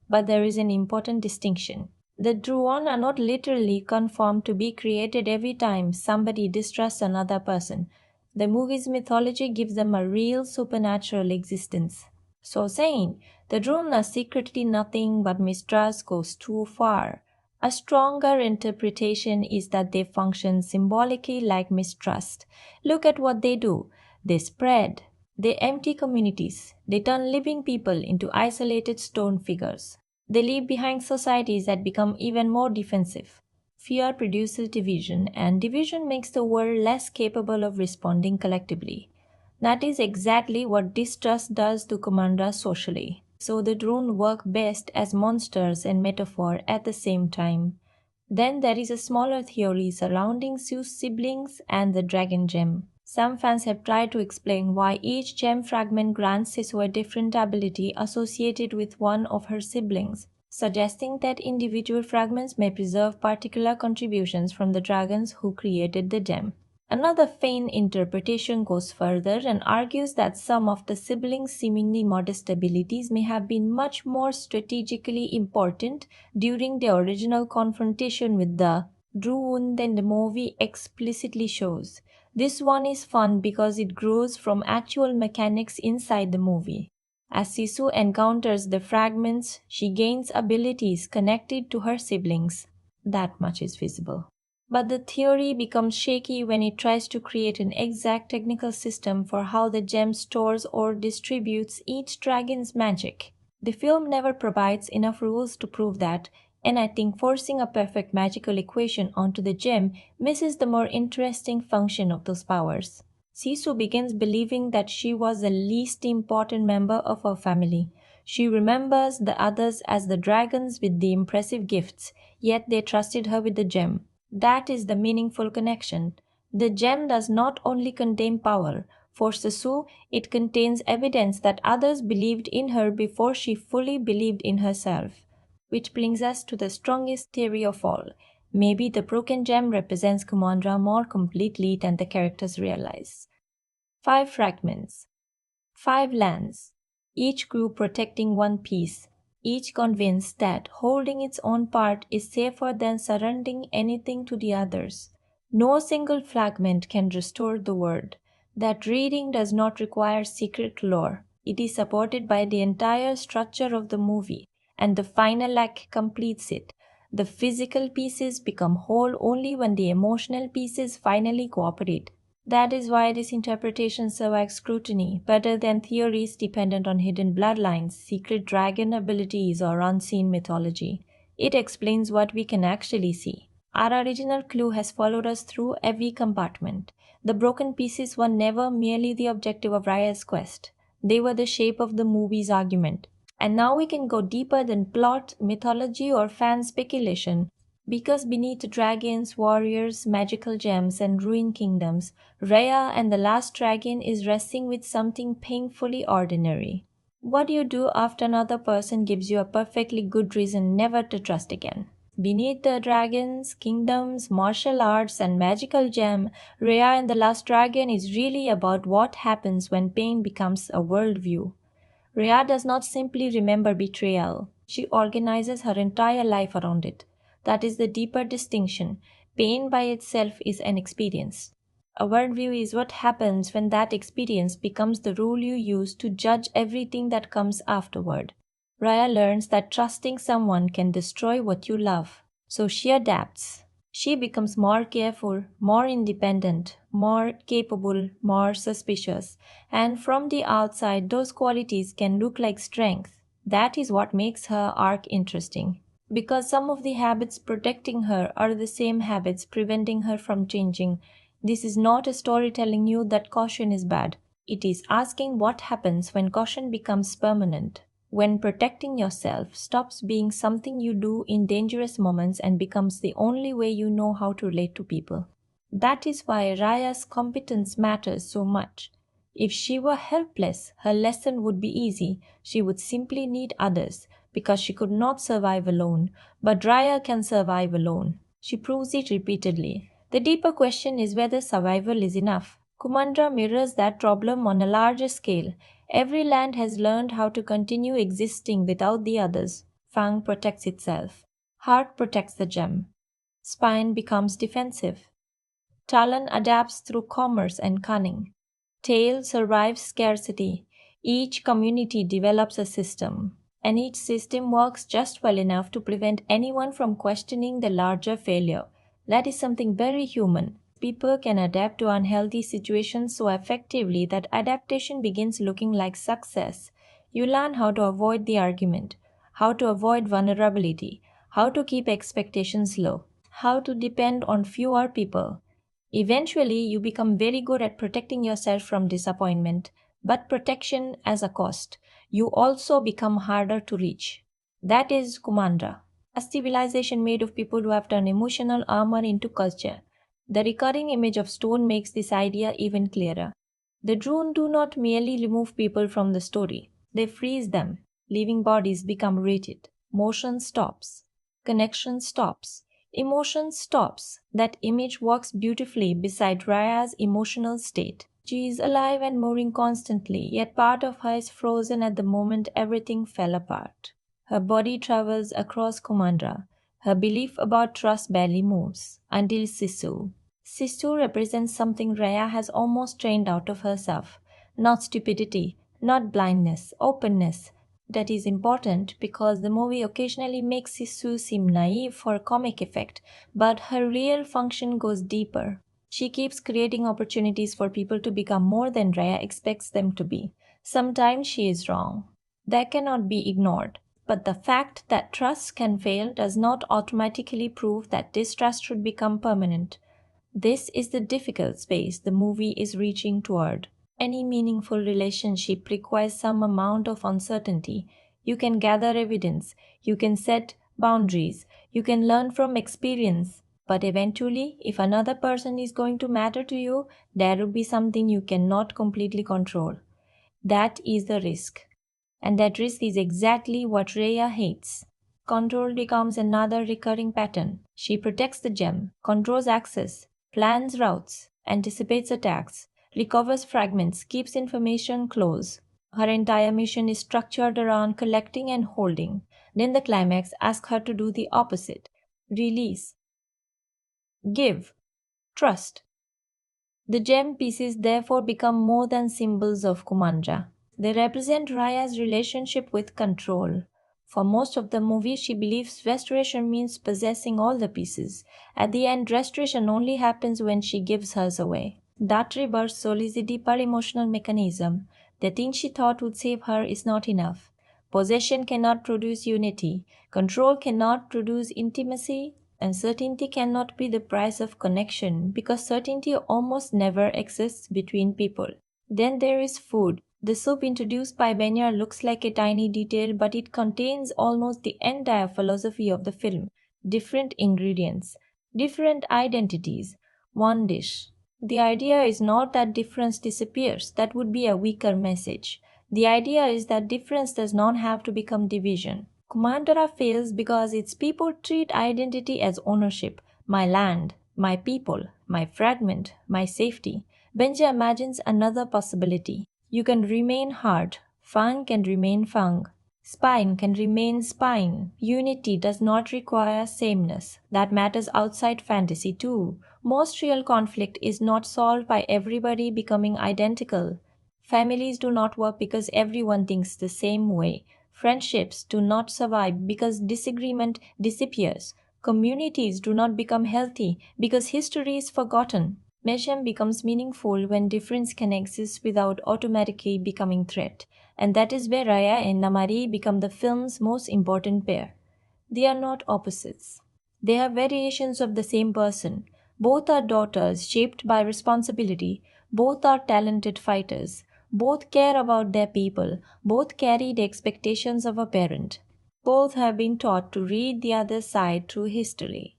Speaker 2: But there is an important distinction. The Druon are not literally confirmed to be created every time somebody distrusts another person. The movie's mythology gives them a real supernatural existence. So saying the Druun are secretly nothing but mistrust goes too far. A stronger interpretation is that they function symbolically like mistrust. Look at what they do. They spread. They empty communities. They turn living people into isolated stone figures. They leave behind societies that become even more defensive. Fear produces division, and division makes the world less capable of responding collectively. That is exactly what distrust does to Kumandra socially. So the drone work best as monsters and metaphor at the same time. Then there is a smaller theory surrounding Seuss' siblings and the dragon gem. Some fans have tried to explain why each gem fragment grants Sisu a different ability associated with one of her siblings, suggesting that individual fragments may preserve particular contributions from the dragons who created the gem. Another faint interpretation goes further and argues that some of the siblings' seemingly modest abilities may have been much more strategically important during the original confrontation with the Druun than the movie explicitly shows. This one is fun because it grows from actual mechanics inside the movie. As Sisu encounters the fragments, she gains abilities connected to her siblings. That much is visible. But the theory becomes shaky when it tries to create an exact technical system for how the gem stores or distributes each dragon's magic. The film never provides enough rules to prove that, and I think forcing a perfect magical equation onto the gem misses the more interesting function of those powers. Sisu begins believing that she was the least important member of her family. She remembers the others as the dragons with the impressive gifts, yet they trusted her with the gem. That is the meaningful connection. The gem does not only contain power. For Sisu, it contains evidence that others believed in her before she fully believed in herself. Which brings us to the strongest theory of all. Maybe the broken gem represents Kumandra more completely than the characters realize. 5 fragments. 5 lands, each group protecting one piece, each convinced that holding its own part is safer than surrendering anything to the others. No single fragment can restore the world. That reading does not require secret lore. It is supported by the entire structure of the movie, and the final act completes it. The physical pieces become whole only when the emotional pieces finally cooperate. That is why this interpretation survives scrutiny better than theories dependent on hidden bloodlines, secret dragon abilities, or unseen mythology. It explains what we can actually see. Our original clue has followed us through every compartment. The broken pieces were never merely the objective of Raya's quest, they were the shape of the movie's argument. And now we can go deeper than plot, mythology, or fan speculation. Because beneath dragons, warriors, magical gems, and ruined kingdoms, Raya and the Last Dragon is wrestling with something painfully ordinary. What do you do after another person gives you a perfectly good reason never to trust again? Beneath the dragons, kingdoms, martial arts, and magical gem, Raya and the Last Dragon is really about what happens when pain becomes a worldview. Rhea does not simply remember betrayal, she organizes her entire life around it. That is the deeper distinction. Pain by itself is an experience. A worldview is what happens when that experience becomes the rule you use to judge everything that comes afterward. Raya learns that trusting someone can destroy what you love, so she adapts. She becomes more careful, more independent, more capable, more suspicious, and from the outside, those qualities can look like strength. That is what makes her arc interesting. Because some of the habits protecting her are the same habits preventing her from changing. This is not a story telling you that caution is bad. It is asking what happens when caution becomes permanent. When protecting yourself stops being something you do in dangerous moments and becomes the only way you know how to relate to people. That is why Raya's competence matters so much. If she were helpless, her lesson would be easy. She would simply need others, because she could not survive alone. But Raya can survive alone. She proves it repeatedly. The deeper question is whether survival is enough. Kumandra mirrors that problem on a larger scale. Every land has learned how to continue existing without the others. Fang protects itself. Heart protects the gem. Spine becomes defensive. Talon adapts through commerce and cunning. Tail survives scarcity. Each community develops a system, and each system works just well enough to prevent anyone from questioning the larger failure. That is something very human. People can adapt to unhealthy situations so effectively that adaptation begins looking like success. You learn how to avoid the argument, how to avoid vulnerability, how to keep expectations low, how to depend on fewer people. Eventually, you become very good at protecting yourself from disappointment, but protection as a cost. You also become harder to reach. That is Kumandra, a civilization made of people who have turned emotional armor into culture. The recurring image of stone makes this idea even clearer. The Drune do not merely remove people from the story, they freeze them. Living bodies become rigid. Motion stops. Connection stops. Emotion stops. That image works beautifully beside Raya's emotional state. She is alive and moving constantly, yet part of her is frozen at the moment everything fell apart. Her body travels across Kumandra. Her belief about trust barely moves until Sisu. Sisu represents something Raya has almost trained out of herself. Not stupidity, not blindness, openness. That is important because the movie occasionally makes Sisu seem naive for comic effect, but her real function goes deeper. She keeps creating opportunities for people to become more than Raya expects them to be. Sometimes she is wrong. That cannot be ignored. But the fact that trust can fail does not automatically prove that distrust should become permanent. This is the difficult space the movie is reaching toward. Any meaningful relationship requires some amount of uncertainty. You can gather evidence, you can set boundaries, you can learn from experience. But eventually, if another person is going to matter to you, there will be something you cannot completely control. That is the risk. And that risk is exactly what Rhea hates. Control becomes another recurring pattern. She protects the gem, controls access, plans routes, anticipates attacks, recovers fragments, keeps information close. Her entire mission is structured around collecting and holding. Then the climax asks her to do the opposite: release, give, trust. The gem pieces therefore become more than symbols of Kumandra. They represent Raya's relationship with control. For most of the movie, she believes restoration means possessing all the pieces. At the end, restoration only happens when she gives hers away. That rebirth soul is a deeper emotional mechanism. The thing she thought would save her is not enough. Possession cannot produce unity. Control cannot produce intimacy. Uncertainty cannot be the price of connection because certainty almost never exists between people. Then there is food. The soup introduced by Benja looks like a tiny detail, but it contains almost the entire philosophy of the film. Different ingredients, different identities, one dish. The idea is not that difference disappears, that would be a weaker message. The idea is that difference does not have to become division. Kumandra fails because its people treat identity as ownership: my land, my people, my fragment, my safety. Benja imagines another possibility. You can remain hard, fang can remain fang, spine can remain spine. Unity does not require sameness. That matters outside fantasy too. Most real conflict is not solved by everybody becoming identical. Families do not work because everyone thinks the same way. Friendships do not survive because disagreement disappears. Communities do not become healthy because history is forgotten. Mayhem becomes meaningful when difference can exist without automatically becoming threat. And that is where Raya and Namari become the film's most important pair. They are not opposites. They are variations of the same person. Both are daughters shaped by responsibility. Both are talented fighters. Both care about their people. Both carry the expectations of a parent. Both have been taught to read the other side through history.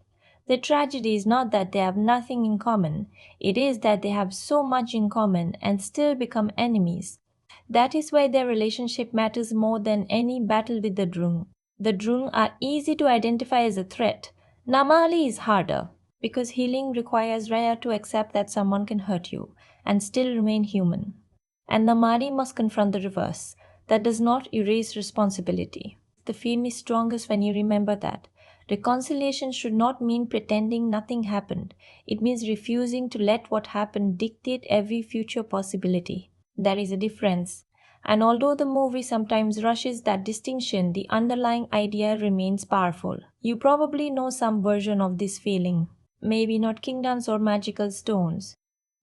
Speaker 2: The tragedy is not that they have nothing in common, it is that they have so much in common and still become enemies. That is why their relationship matters more than any battle with the Drung. The Drung are easy to identify as a threat. Namali is harder because healing requires Raya to accept that someone can hurt you and still remain human. And Namari must confront the reverse. That does not erase responsibility. The film is strongest when you remember that. Reconciliation should not mean pretending nothing happened. It means refusing to let what happened dictate every future possibility. There is a difference. And although the movie sometimes rushes that distinction, the underlying idea remains powerful. You probably know some version of this feeling. Maybe not kingdoms or magical stones,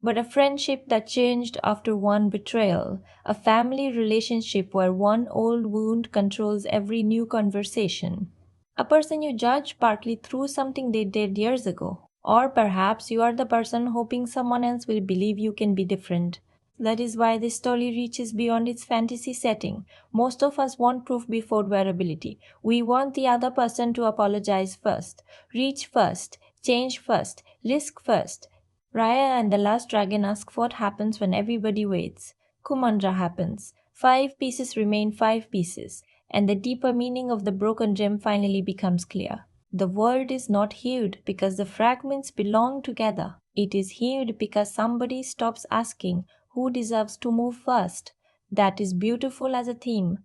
Speaker 2: but a friendship that changed after one betrayal, a family relationship where one old wound controls every new conversation, a person you judge partly through something they did years ago. Or perhaps you are the person hoping someone else will believe you can be different. That is why this story reaches beyond its fantasy setting. Most of us want proof before vulnerability. We want the other person to apologize first, reach first, change first, risk first. Raya and the Last Dragon ask what happens when everybody waits. Kumandra happens. 5 pieces remain 5 pieces, and the deeper meaning of the broken gem finally becomes clear. The world is not healed because the fragments belong together. It is healed because somebody stops asking who deserves to move first. That is beautiful as a theme.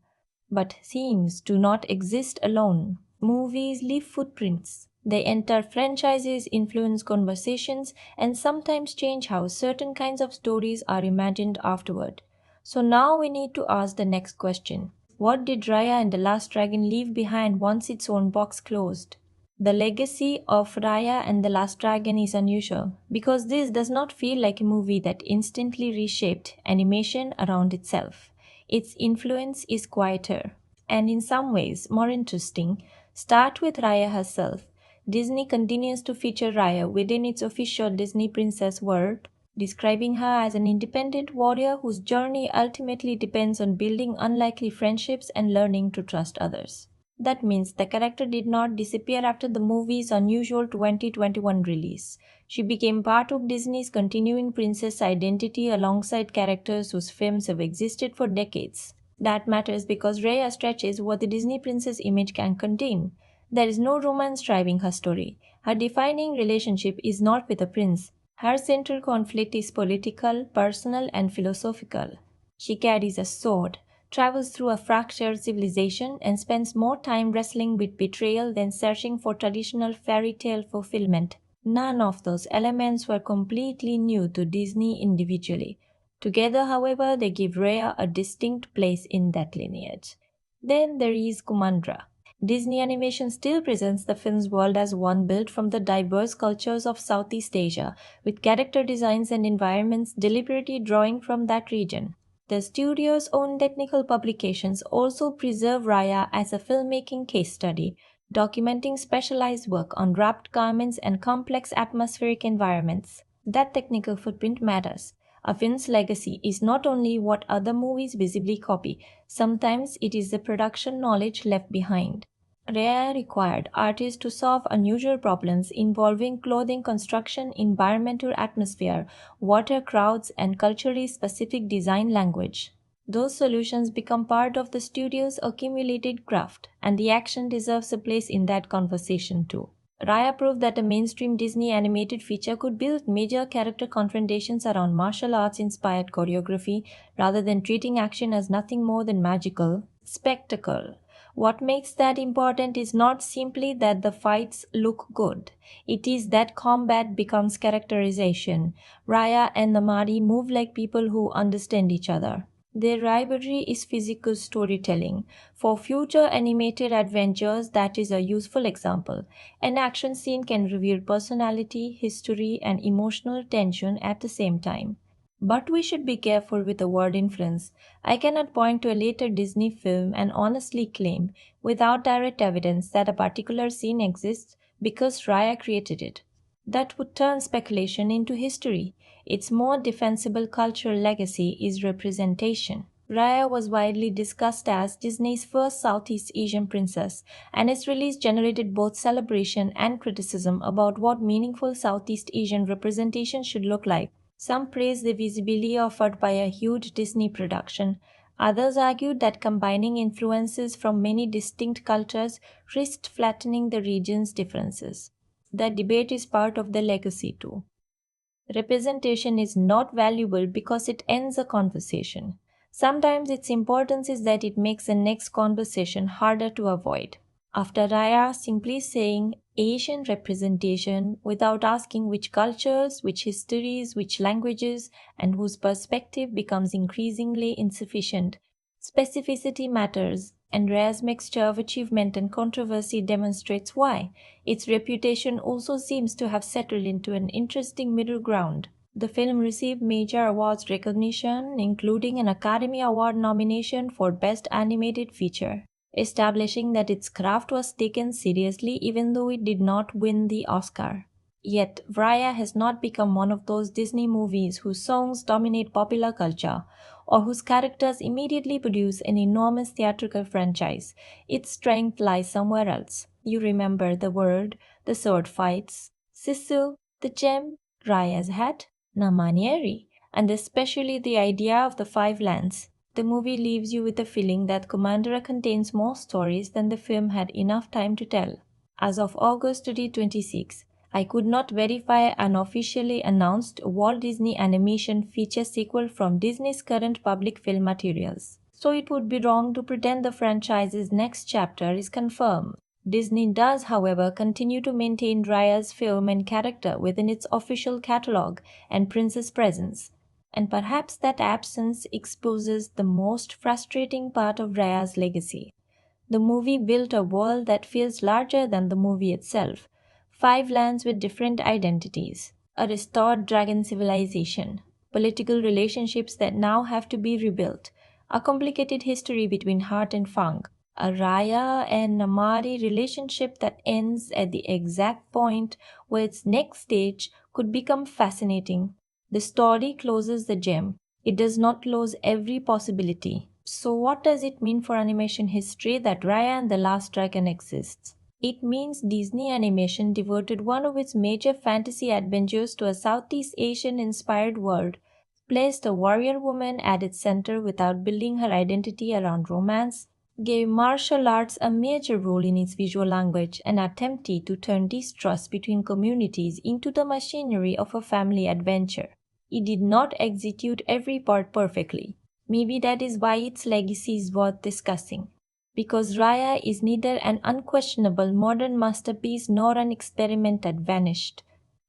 Speaker 2: But themes do not exist alone. Movies leave footprints. They enter franchises, influence conversations, and sometimes change how certain kinds of stories are imagined afterward. So now we need to ask the next question. What did Raya and the Last Dragon leave behind once its own box closed? The legacy of Raya and the Last Dragon is unusual because this does not feel like a movie that instantly reshaped animation around itself. Its influence is quieter and in some ways more interesting. Start with Raya herself. Disney continues to feature Raya within its official Disney Princess world, describing her as an independent warrior whose journey ultimately depends on building unlikely friendships and learning to trust others. That means the character did not disappear after the movie's unusual 2021 release. She became part of Disney's continuing princess identity alongside characters whose films have existed for decades. That matters because Raya stretches what the Disney princess image can contain. There is no romance driving her story. Her defining relationship is not with a prince. Her central conflict is political, personal, and philosophical. She carries a sword, travels through a fractured civilization, and spends more time wrestling with betrayal than searching for traditional fairy tale fulfillment. None of those elements were completely new to Disney individually. Together, however, they give Raya a distinct place in that lineage. Then there is Kumandra. Disney Animation still presents the film's world as one built from the diverse cultures of Southeast Asia, with character designs and environments deliberately drawing from that region. The studio's own technical publications also preserve Raya as a filmmaking case study, documenting specialized work on wrapped garments and complex atmospheric environments. That technical footprint matters. A film's legacy is not only what other movies visibly copy, sometimes it is the production knowledge left behind. Raya required artists to solve unusual problems involving clothing construction, environmental atmosphere, water crowds, and culturally specific design language. Those solutions become part of the studio's accumulated craft, and the action deserves a place in that conversation too. Raya proved that a mainstream Disney animated feature could build major character confrontations around martial arts inspired choreography rather than treating action as nothing more than magical spectacle. What makes that important is not simply that the fights look good. It is that combat becomes characterization. Raya and Namari move like people who understand each other. Their rivalry is physical storytelling. For future animated adventures, that is a useful example. An action scene can reveal personality, history, and emotional tension at the same time. But we should be careful with the word influence. I cannot point to a later Disney film and honestly claim, without direct evidence, that a particular scene exists because Raya created it. That would turn speculation into history. Its more defensible cultural legacy is representation. Raya was widely discussed as Disney's first Southeast Asian princess, and its release generated both celebration and criticism about what meaningful Southeast Asian representation should look like. Some praised the visibility offered by a huge Disney production. Others argued that combining influences from many distinct cultures risked flattening the region's differences. That debate is part of the legacy too. Representation is not valuable because it ends a conversation. Sometimes its importance is that it makes the next conversation harder to avoid. After Raya simply saying Asian representation without asking which cultures, which histories, which languages, and whose perspective becomes increasingly insufficient. Specificity matters, and Raya's mixture of achievement and controversy demonstrates why. Its reputation also seems to have settled into an interesting middle ground. The film received major awards recognition, including an Academy Award nomination for Best Animated Feature, establishing that its craft was taken seriously even though it did not win the Oscar. Yet, Raya has not become one of those Disney movies whose songs dominate popular culture or whose characters immediately produce an enormous theatrical franchise. Its strength lies somewhere else. You remember the world, the sword fights, Sisu, the gem, Raya's hat, Namanieri, and especially the idea of the five lands. The movie leaves you with the feeling that Kumandra contains more stories than the film had enough time to tell. As of August 2026, I could not verify an officially announced Walt Disney Animation feature sequel from Disney's current public film materials. So it would be wrong to pretend the franchise's next chapter is confirmed. Disney does, however, continue to maintain Raya's film and character within its official catalog and princess presence. And perhaps that absence exposes the most frustrating part of Raya's legacy. The movie built a world that feels larger than the movie itself. Five lands with different identities, a restored dragon civilization, political relationships that now have to be rebuilt, a complicated history between Heart and Fang, a Raya and Namari relationship that ends at the exact point where its next stage could become fascinating. The story closes the gem. It does not close every possibility. So, what does it mean for animation history that Raya and the Last Dragon exists? It means Disney Animation devoted one of its major fantasy adventures to a Southeast Asian inspired world, placed a warrior woman at its center without building her identity around romance, gave martial arts a major role in its visual language, and attempted to turn distrust between communities into the machinery of a family adventure. It did not execute every part perfectly. Maybe that is why its legacy is worth discussing. Because Raya is neither an unquestionable modern masterpiece nor an experiment that vanished.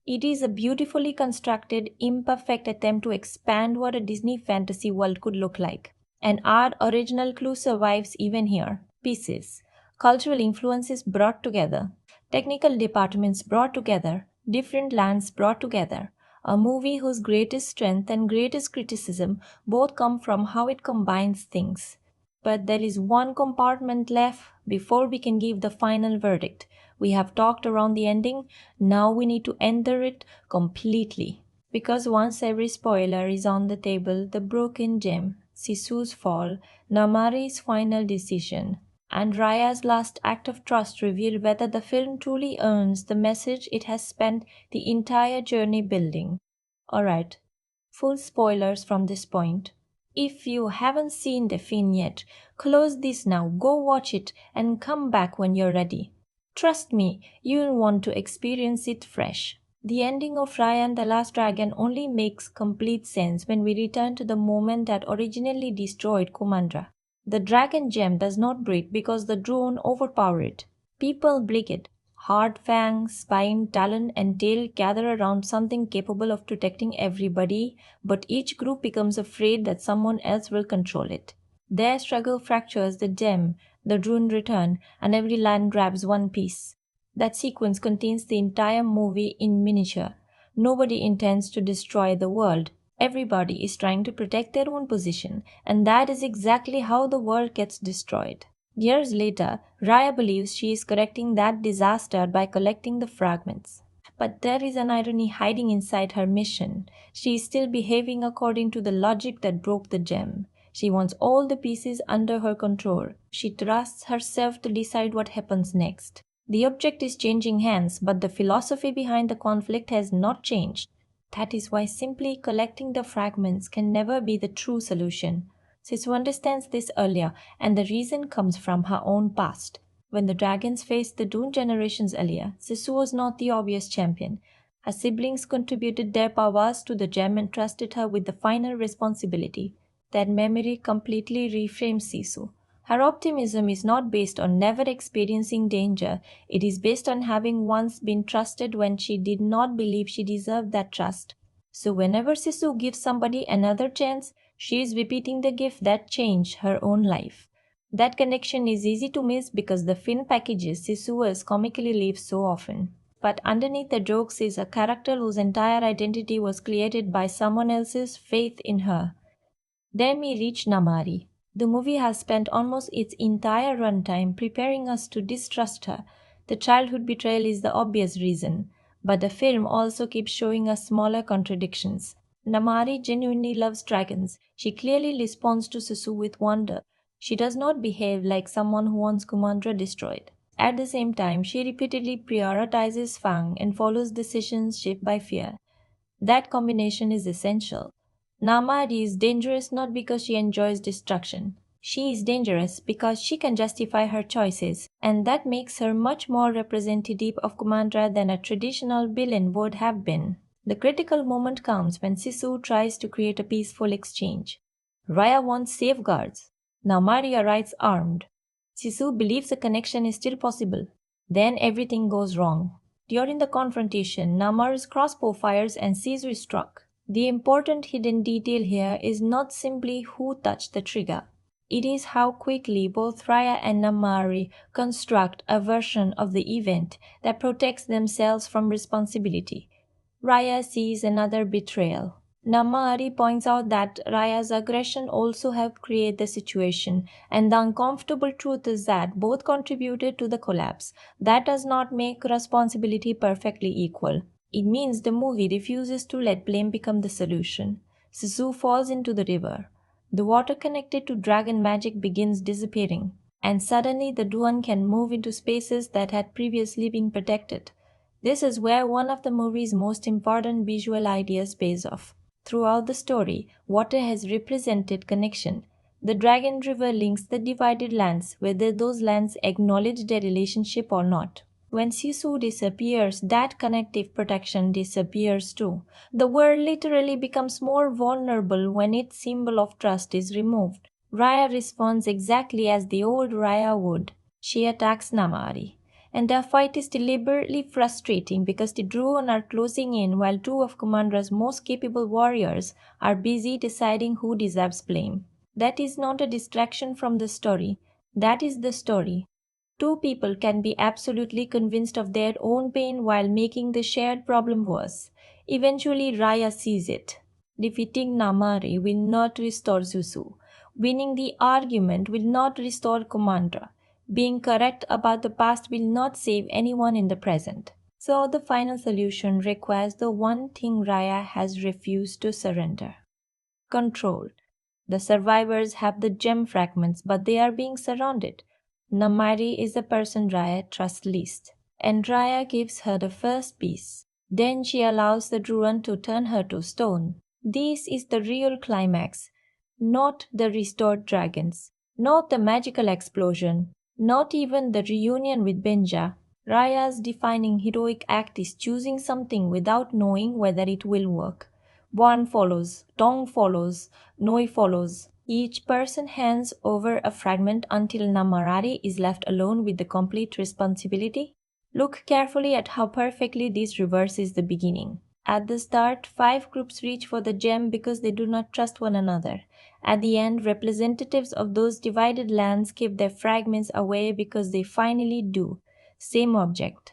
Speaker 2: It is a beautifully constructed, imperfect attempt to expand what a Disney fantasy world could look like. And our original clue survives even here. Pieces, cultural influences brought together, technical departments brought together, different lands brought together. A movie whose greatest strength and greatest criticism both come from how it combines things. But there is one compartment left before we can give the final verdict. We have talked around the ending, now we need to enter it completely. Because once every spoiler is on the table, the broken gem, Sisu's fall, Namari's final decision, and Raya's last act of trust reveal whether the film truly earns the message it has spent the entire journey building. Alright, full spoilers from this point. If you haven't seen the film yet, close this now, go watch it, and come back when you're ready. Trust me, you'll want to experience it fresh. The ending of Raya and the Last Dragon only makes complete sense when we return to the moment that originally destroyed Kumandra. The dragon gem does not break because the drone overpowered it. People break it. Hard fangs, spine, talon, and tail gather around something capable of protecting everybody, but each group becomes afraid that someone else will control it. Their struggle fractures the gem, the drone return, and every land grabs one piece. That sequence contains the entire movie in miniature. Nobody intends to destroy the world. Everybody is trying to protect their own position, and that is exactly how the world gets destroyed. Years later, Raya believes she is correcting that disaster by collecting the fragments. But there is an irony hiding inside her mission. She is still behaving according to the logic that broke the gem. She wants all the pieces under her control. She trusts herself to decide what happens next. The object is changing hands, but the philosophy behind the conflict has not changed. That is why simply collecting the fragments can never be the true solution. Sisu understands this earlier, and the reason comes from her own past. When the dragons faced the Dune generations earlier, Sisu was not the obvious champion. Her siblings contributed their powers to the gem and trusted her with the final responsibility. That memory completely reframes Sisu. Her optimism is not based on never experiencing danger, it is based on having once been trusted when she did not believe she deserved that trust. So, whenever Sisu gives somebody another chance, she is repeating the gift that changed her own life. That connection is easy to miss because the film packages Sisu as comically leaves so often. But underneath the jokes is a character whose entire identity was created by someone else's faith in her. Then we reach Namari. The movie has spent almost its entire runtime preparing us to distrust her. The childhood betrayal is the obvious reason, but the film also keeps showing us smaller contradictions. Namari genuinely loves dragons. She clearly responds to Susu with wonder. She does not behave like someone who wants Kumandra destroyed. At the same time, she repeatedly prioritizes Fang and follows decisions shaped by fear. That combination is essential. Namari is dangerous not because she enjoys destruction. She is dangerous because she can justify her choices, and that makes her much more representative of Kumandra than a traditional villain would have been. The critical moment comes when Sisu tries to create a peaceful exchange. Raya wants safeguards. Namari arrives armed. Sisu believes a connection is still possible. Then everything goes wrong. During the confrontation, Namar's crossbow fires and Sisu is struck. The important hidden detail here is not simply who touched the trigger. It is how quickly both Raya and Namari construct a version of the event that protects themselves from responsibility. Raya sees another betrayal. Namari points out that Raya's aggression also helped create the situation, and the uncomfortable truth is that both contributed to the collapse. That does not make responsibility perfectly equal. It means the movie refuses to let blame become the solution. Sisu falls into the river. The water connected to dragon magic begins disappearing, and suddenly the Duan can move into spaces that had previously been protected. This is where one of the movie's most important visual ideas pays off. Throughout the story, water has represented connection. The Dragon River links the divided lands, whether those lands acknowledge their relationship or not. When Sisu disappears, that connective protection disappears too. The world literally becomes more vulnerable when its symbol of trust is removed. Raya responds exactly as the old Raya would. She attacks Namari. And the fight is deliberately frustrating because the Druon are closing in while two of Kumandra's most capable warriors are busy deciding who deserves blame. That is not a distraction from the story. That is the story. Two people can be absolutely convinced of their own pain while making the shared problem worse. Eventually, Raya sees it. Defeating Namari will not restore Susu. Winning the argument will not restore Kumandra. Being correct about the past will not save anyone in the present. So, the final solution requires the one thing Raya has refused to surrender: control. The survivors have the gem fragments, but they are being surrounded. Namari is the person Raya trusts least, and Raya gives her the first piece. Then she allows the Druan to turn her to stone. This is the real climax, not the restored dragons, not the magical explosion, not even the reunion with Benja. Raya's defining heroic act is choosing something without knowing whether it will work. One follows, Dong follows, Noi follows. Each person hands over a fragment until Namarari is left alone with the complete responsibility. Look carefully at how perfectly this reverses the beginning. At the start, 5 groups reach for the gem because they do not trust one another. At the end, representatives of those divided lands give their fragments away because they finally do. Same object,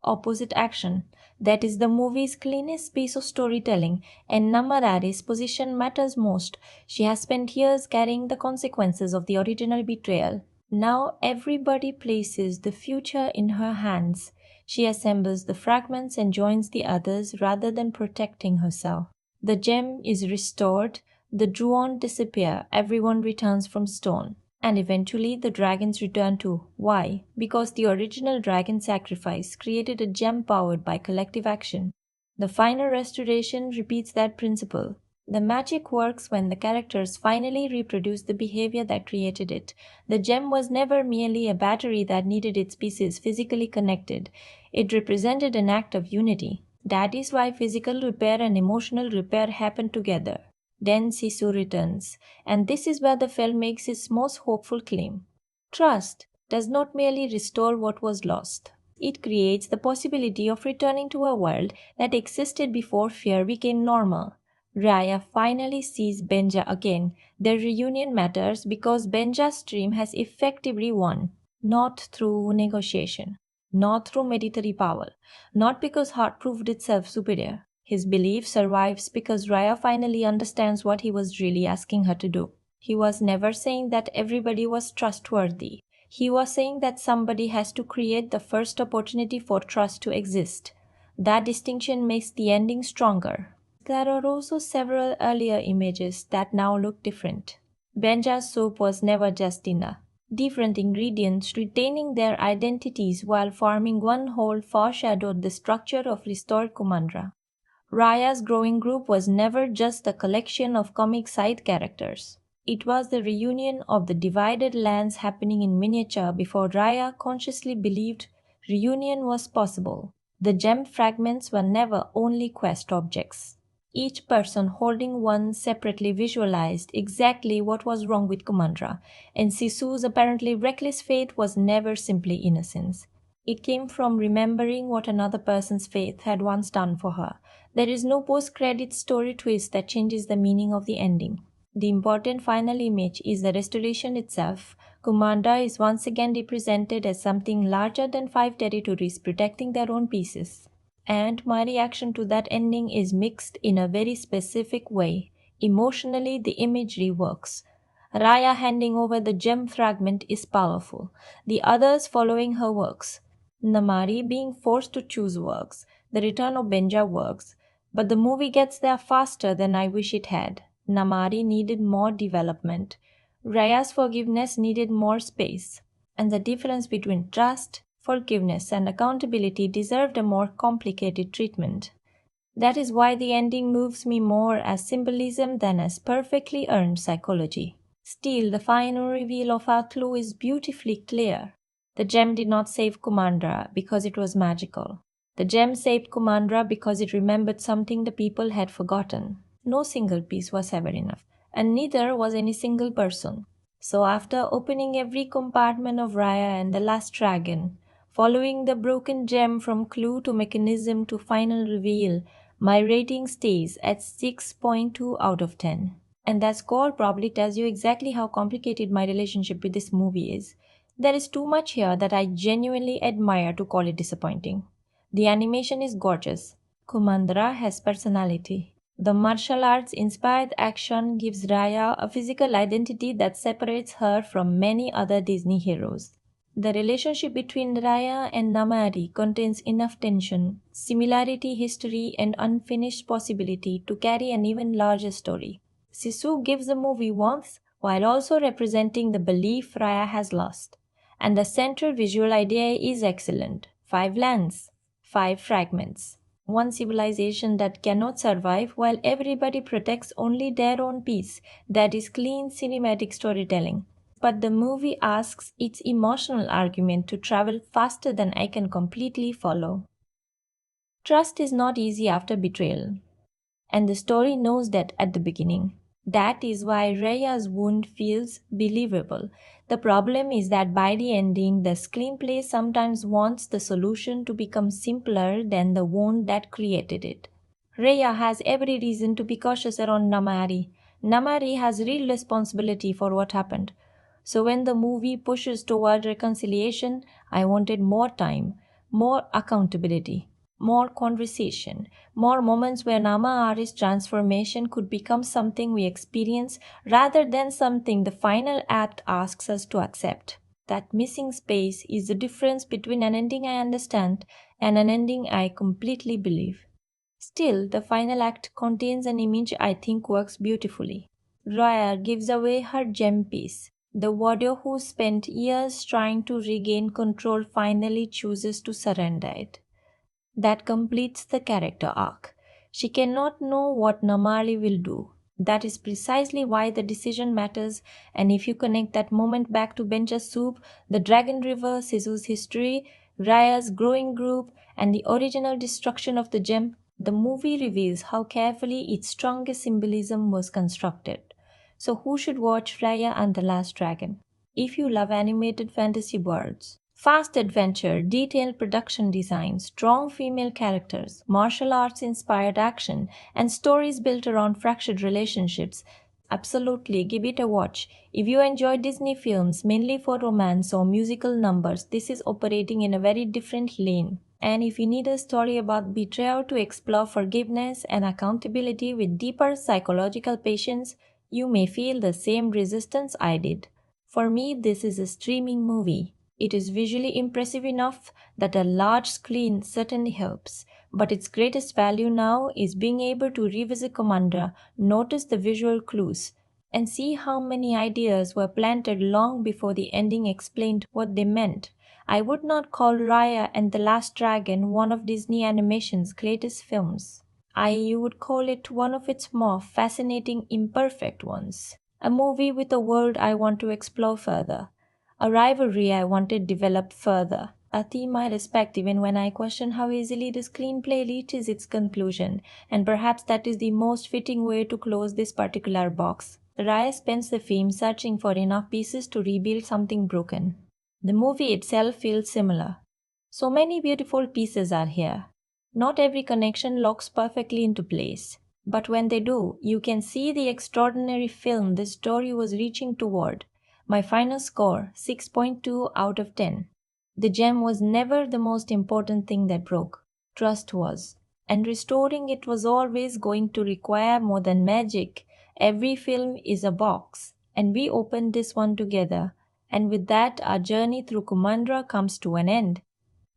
Speaker 2: opposite action. That is the movie's cleanest piece of storytelling, and Namarari's position matters most. She has spent years carrying the consequences of the original betrayal. Now everybody places the future in her hands. She assembles the fragments and joins the others rather than protecting herself. The gem is restored, the Druon disappear, everyone returns from stone. And eventually the dragons return too. Why? Because the original dragon sacrifice created a gem powered by collective action. The final restoration repeats that principle. The magic works when the characters finally reproduce the behavior that created it. The gem was never merely a battery that needed its pieces physically connected. It represented an act of unity. That is why physical repair and emotional repair happen together. Then Sisu returns, and this is where the film makes its most hopeful claim. Trust does not merely restore what was lost. It creates the possibility of returning to a world that existed before fear became normal. Raya finally sees Benja again. Their reunion matters because Benja's dream has effectively won, not through negotiation, not through military power, not because heart proved itself superior. His belief survives because Raya finally understands what he was really asking her to do. He was never saying that everybody was trustworthy. He was saying that somebody has to create the first opportunity for trust to exist. That distinction makes the ending stronger. There are also several earlier images that now look different. Benja's soup was never just dinner. Different ingredients retaining their identities while forming one whole foreshadowed the structure of restored Kumandra. Raya's growing group was never just a collection of comic side characters. It was the reunion of the divided lands happening in miniature before Raya consciously believed reunion was possible. The gem fragments were never only quest objects. Each person holding one separately visualized exactly what was wrong with Kumandra, and Sisu's apparently reckless fate was never simply innocence. It came from remembering what another person's faith had once done for her. There is no post-credit story twist that changes the meaning of the ending. The important final image is the restoration itself. Kumandra is once again represented as something larger than 5 territories protecting their own pieces. And my reaction to that ending is mixed in a very specific way. Emotionally, the imagery works. Raya handing over the gem fragment is powerful. The others following her works. Namari being forced to choose works. The return of Benja works. But the movie gets there faster than I wish it had. Namari needed more development. Raya's forgiveness needed more space. And the difference between trust, forgiveness, and accountability deserved a more complicated treatment. That is why the ending moves me more as symbolism than as perfectly earned psychology. Still, the final reveal of our clue is beautifully clear. The gem did not save Kumandra because it was magical. The gem saved Kumandra because it remembered something the people had forgotten. No single piece was ever enough, and neither was any single person. So, after opening every compartment of Raya and the last dragon, following the broken gem from clue to mechanism to final reveal, my rating stays at 6.2 out of 10. And that score probably tells you exactly how complicated my relationship with this movie is. There is too much here that I genuinely admire to call it disappointing. The animation is gorgeous. Kumandra has personality. The martial arts inspired action gives Raya a physical identity that separates her from many other Disney heroes. The relationship between Raya and Namari contains enough tension, similarity, history, and unfinished possibility to carry an even larger story. Sisu gives the movie warmth while also representing the belief Raya has lost. And the central visual idea is excellent. 5 lands, 5 fragments. One civilization that cannot survive while everybody protects only their own peace. That is clean cinematic storytelling. But the movie asks its emotional argument to travel faster than I can completely follow. Trust is not easy after betrayal, and the story knows that at the beginning. That is why Raya's wound feels believable. The problem is that by the ending, the screenplay sometimes wants the solution to become simpler than the wound that created it. Raya has every reason to be cautious around Namari. Namari has real responsibility for what happened. So when the movie pushes toward reconciliation, I wanted more time, more accountability, more conversation, more moments where Namari's transformation could become something we experience rather than something the final act asks us to accept. That missing space is the difference between an ending I understand and an ending I completely believe. Still, the final act contains an image I think works beautifully. Raya gives away her gem piece. The warrior who spent years trying to regain control finally chooses to surrender it. That completes the character arc. She cannot know what Namari will do. That is precisely why the decision matters, and if you connect that moment back to Benja's soup, the Dragon River, Sisu's history, Raya's growing group, and the original destruction of the gem, the movie reveals how carefully its strongest symbolism was constructed. So, who should watch Raya and the Last Dragon? If you love animated fantasy worlds, fast adventure, detailed production design, strong female characters, martial arts inspired action, and stories built around fractured relationships, absolutely give it a watch. If you enjoy Disney films mainly for romance or musical numbers, this is operating in a very different lane. And if you need a story about betrayal to explore forgiveness and accountability with deeper psychological patience, you may feel the same resistance I did. For me, this is a streaming movie. It is visually impressive enough that a large screen certainly helps, but its greatest value now is being able to revisit Kumandra, notice the visual clues, and see how many ideas were planted long before the ending explained what they meant. I would not call Raya and the Last Dragon one of Disney Animation's greatest films. I would call it one of its more fascinating, imperfect ones. A movie with a world I want to explore further. A rivalry I wanted developed further. A theme I respect even when I question how easily the screenplay reaches its conclusion, and perhaps that is the most fitting way to close this particular box. Raya spends the film searching for enough pieces to rebuild something broken. The movie itself feels similar. So many beautiful pieces are here. Not every connection locks perfectly into place. But when they do, you can see the extraordinary film the story was reaching toward. My final score, 6.2 out of 10. The gem was never the most important thing that broke. Trust was. And restoring it was always going to require more than magic. Every film is a box. And we opened this one together. And with that, our journey through Kumandra comes to an end.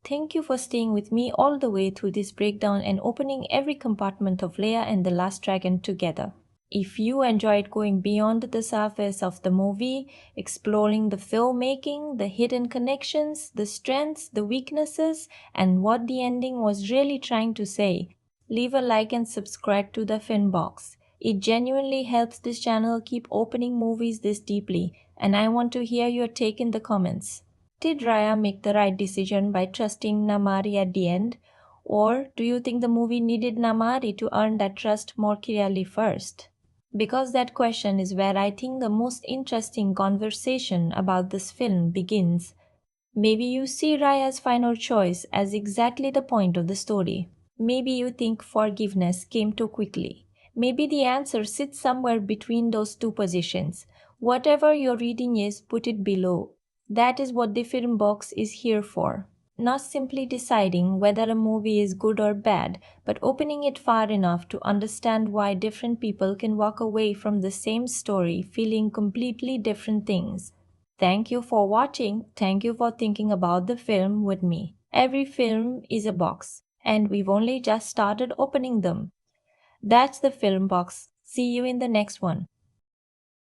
Speaker 2: Thank you for staying with me all the way through this breakdown and opening every compartment of Leia and the Last Dragon together. If you enjoyed going beyond the surface of the movie, exploring the filmmaking, the hidden connections, the strengths, the weaknesses, and what the ending was really trying to say, leave a like and subscribe to the Fin Box. It genuinely helps this channel keep opening movies this deeply, and I want to hear your take in the comments. Did Raya make the right decision by trusting Namari at the end? Or do you think the movie needed Namari to earn that trust more clearly first? Because that question is where I think the most interesting conversation about this film begins. Maybe you see Raya's final choice as exactly the point of the story. Maybe you think forgiveness came too quickly. Maybe the answer sits somewhere between those two positions. Whatever your reading is, put it below. That is what the film box is here for. Not simply deciding whether a movie is good or bad, but opening it far enough to understand why different people can walk away from the same story feeling completely different things. Thank you for watching. Thank you for thinking about the film with me. Every film is a box, and we've only just started opening them. That's the film box. See you in the next one.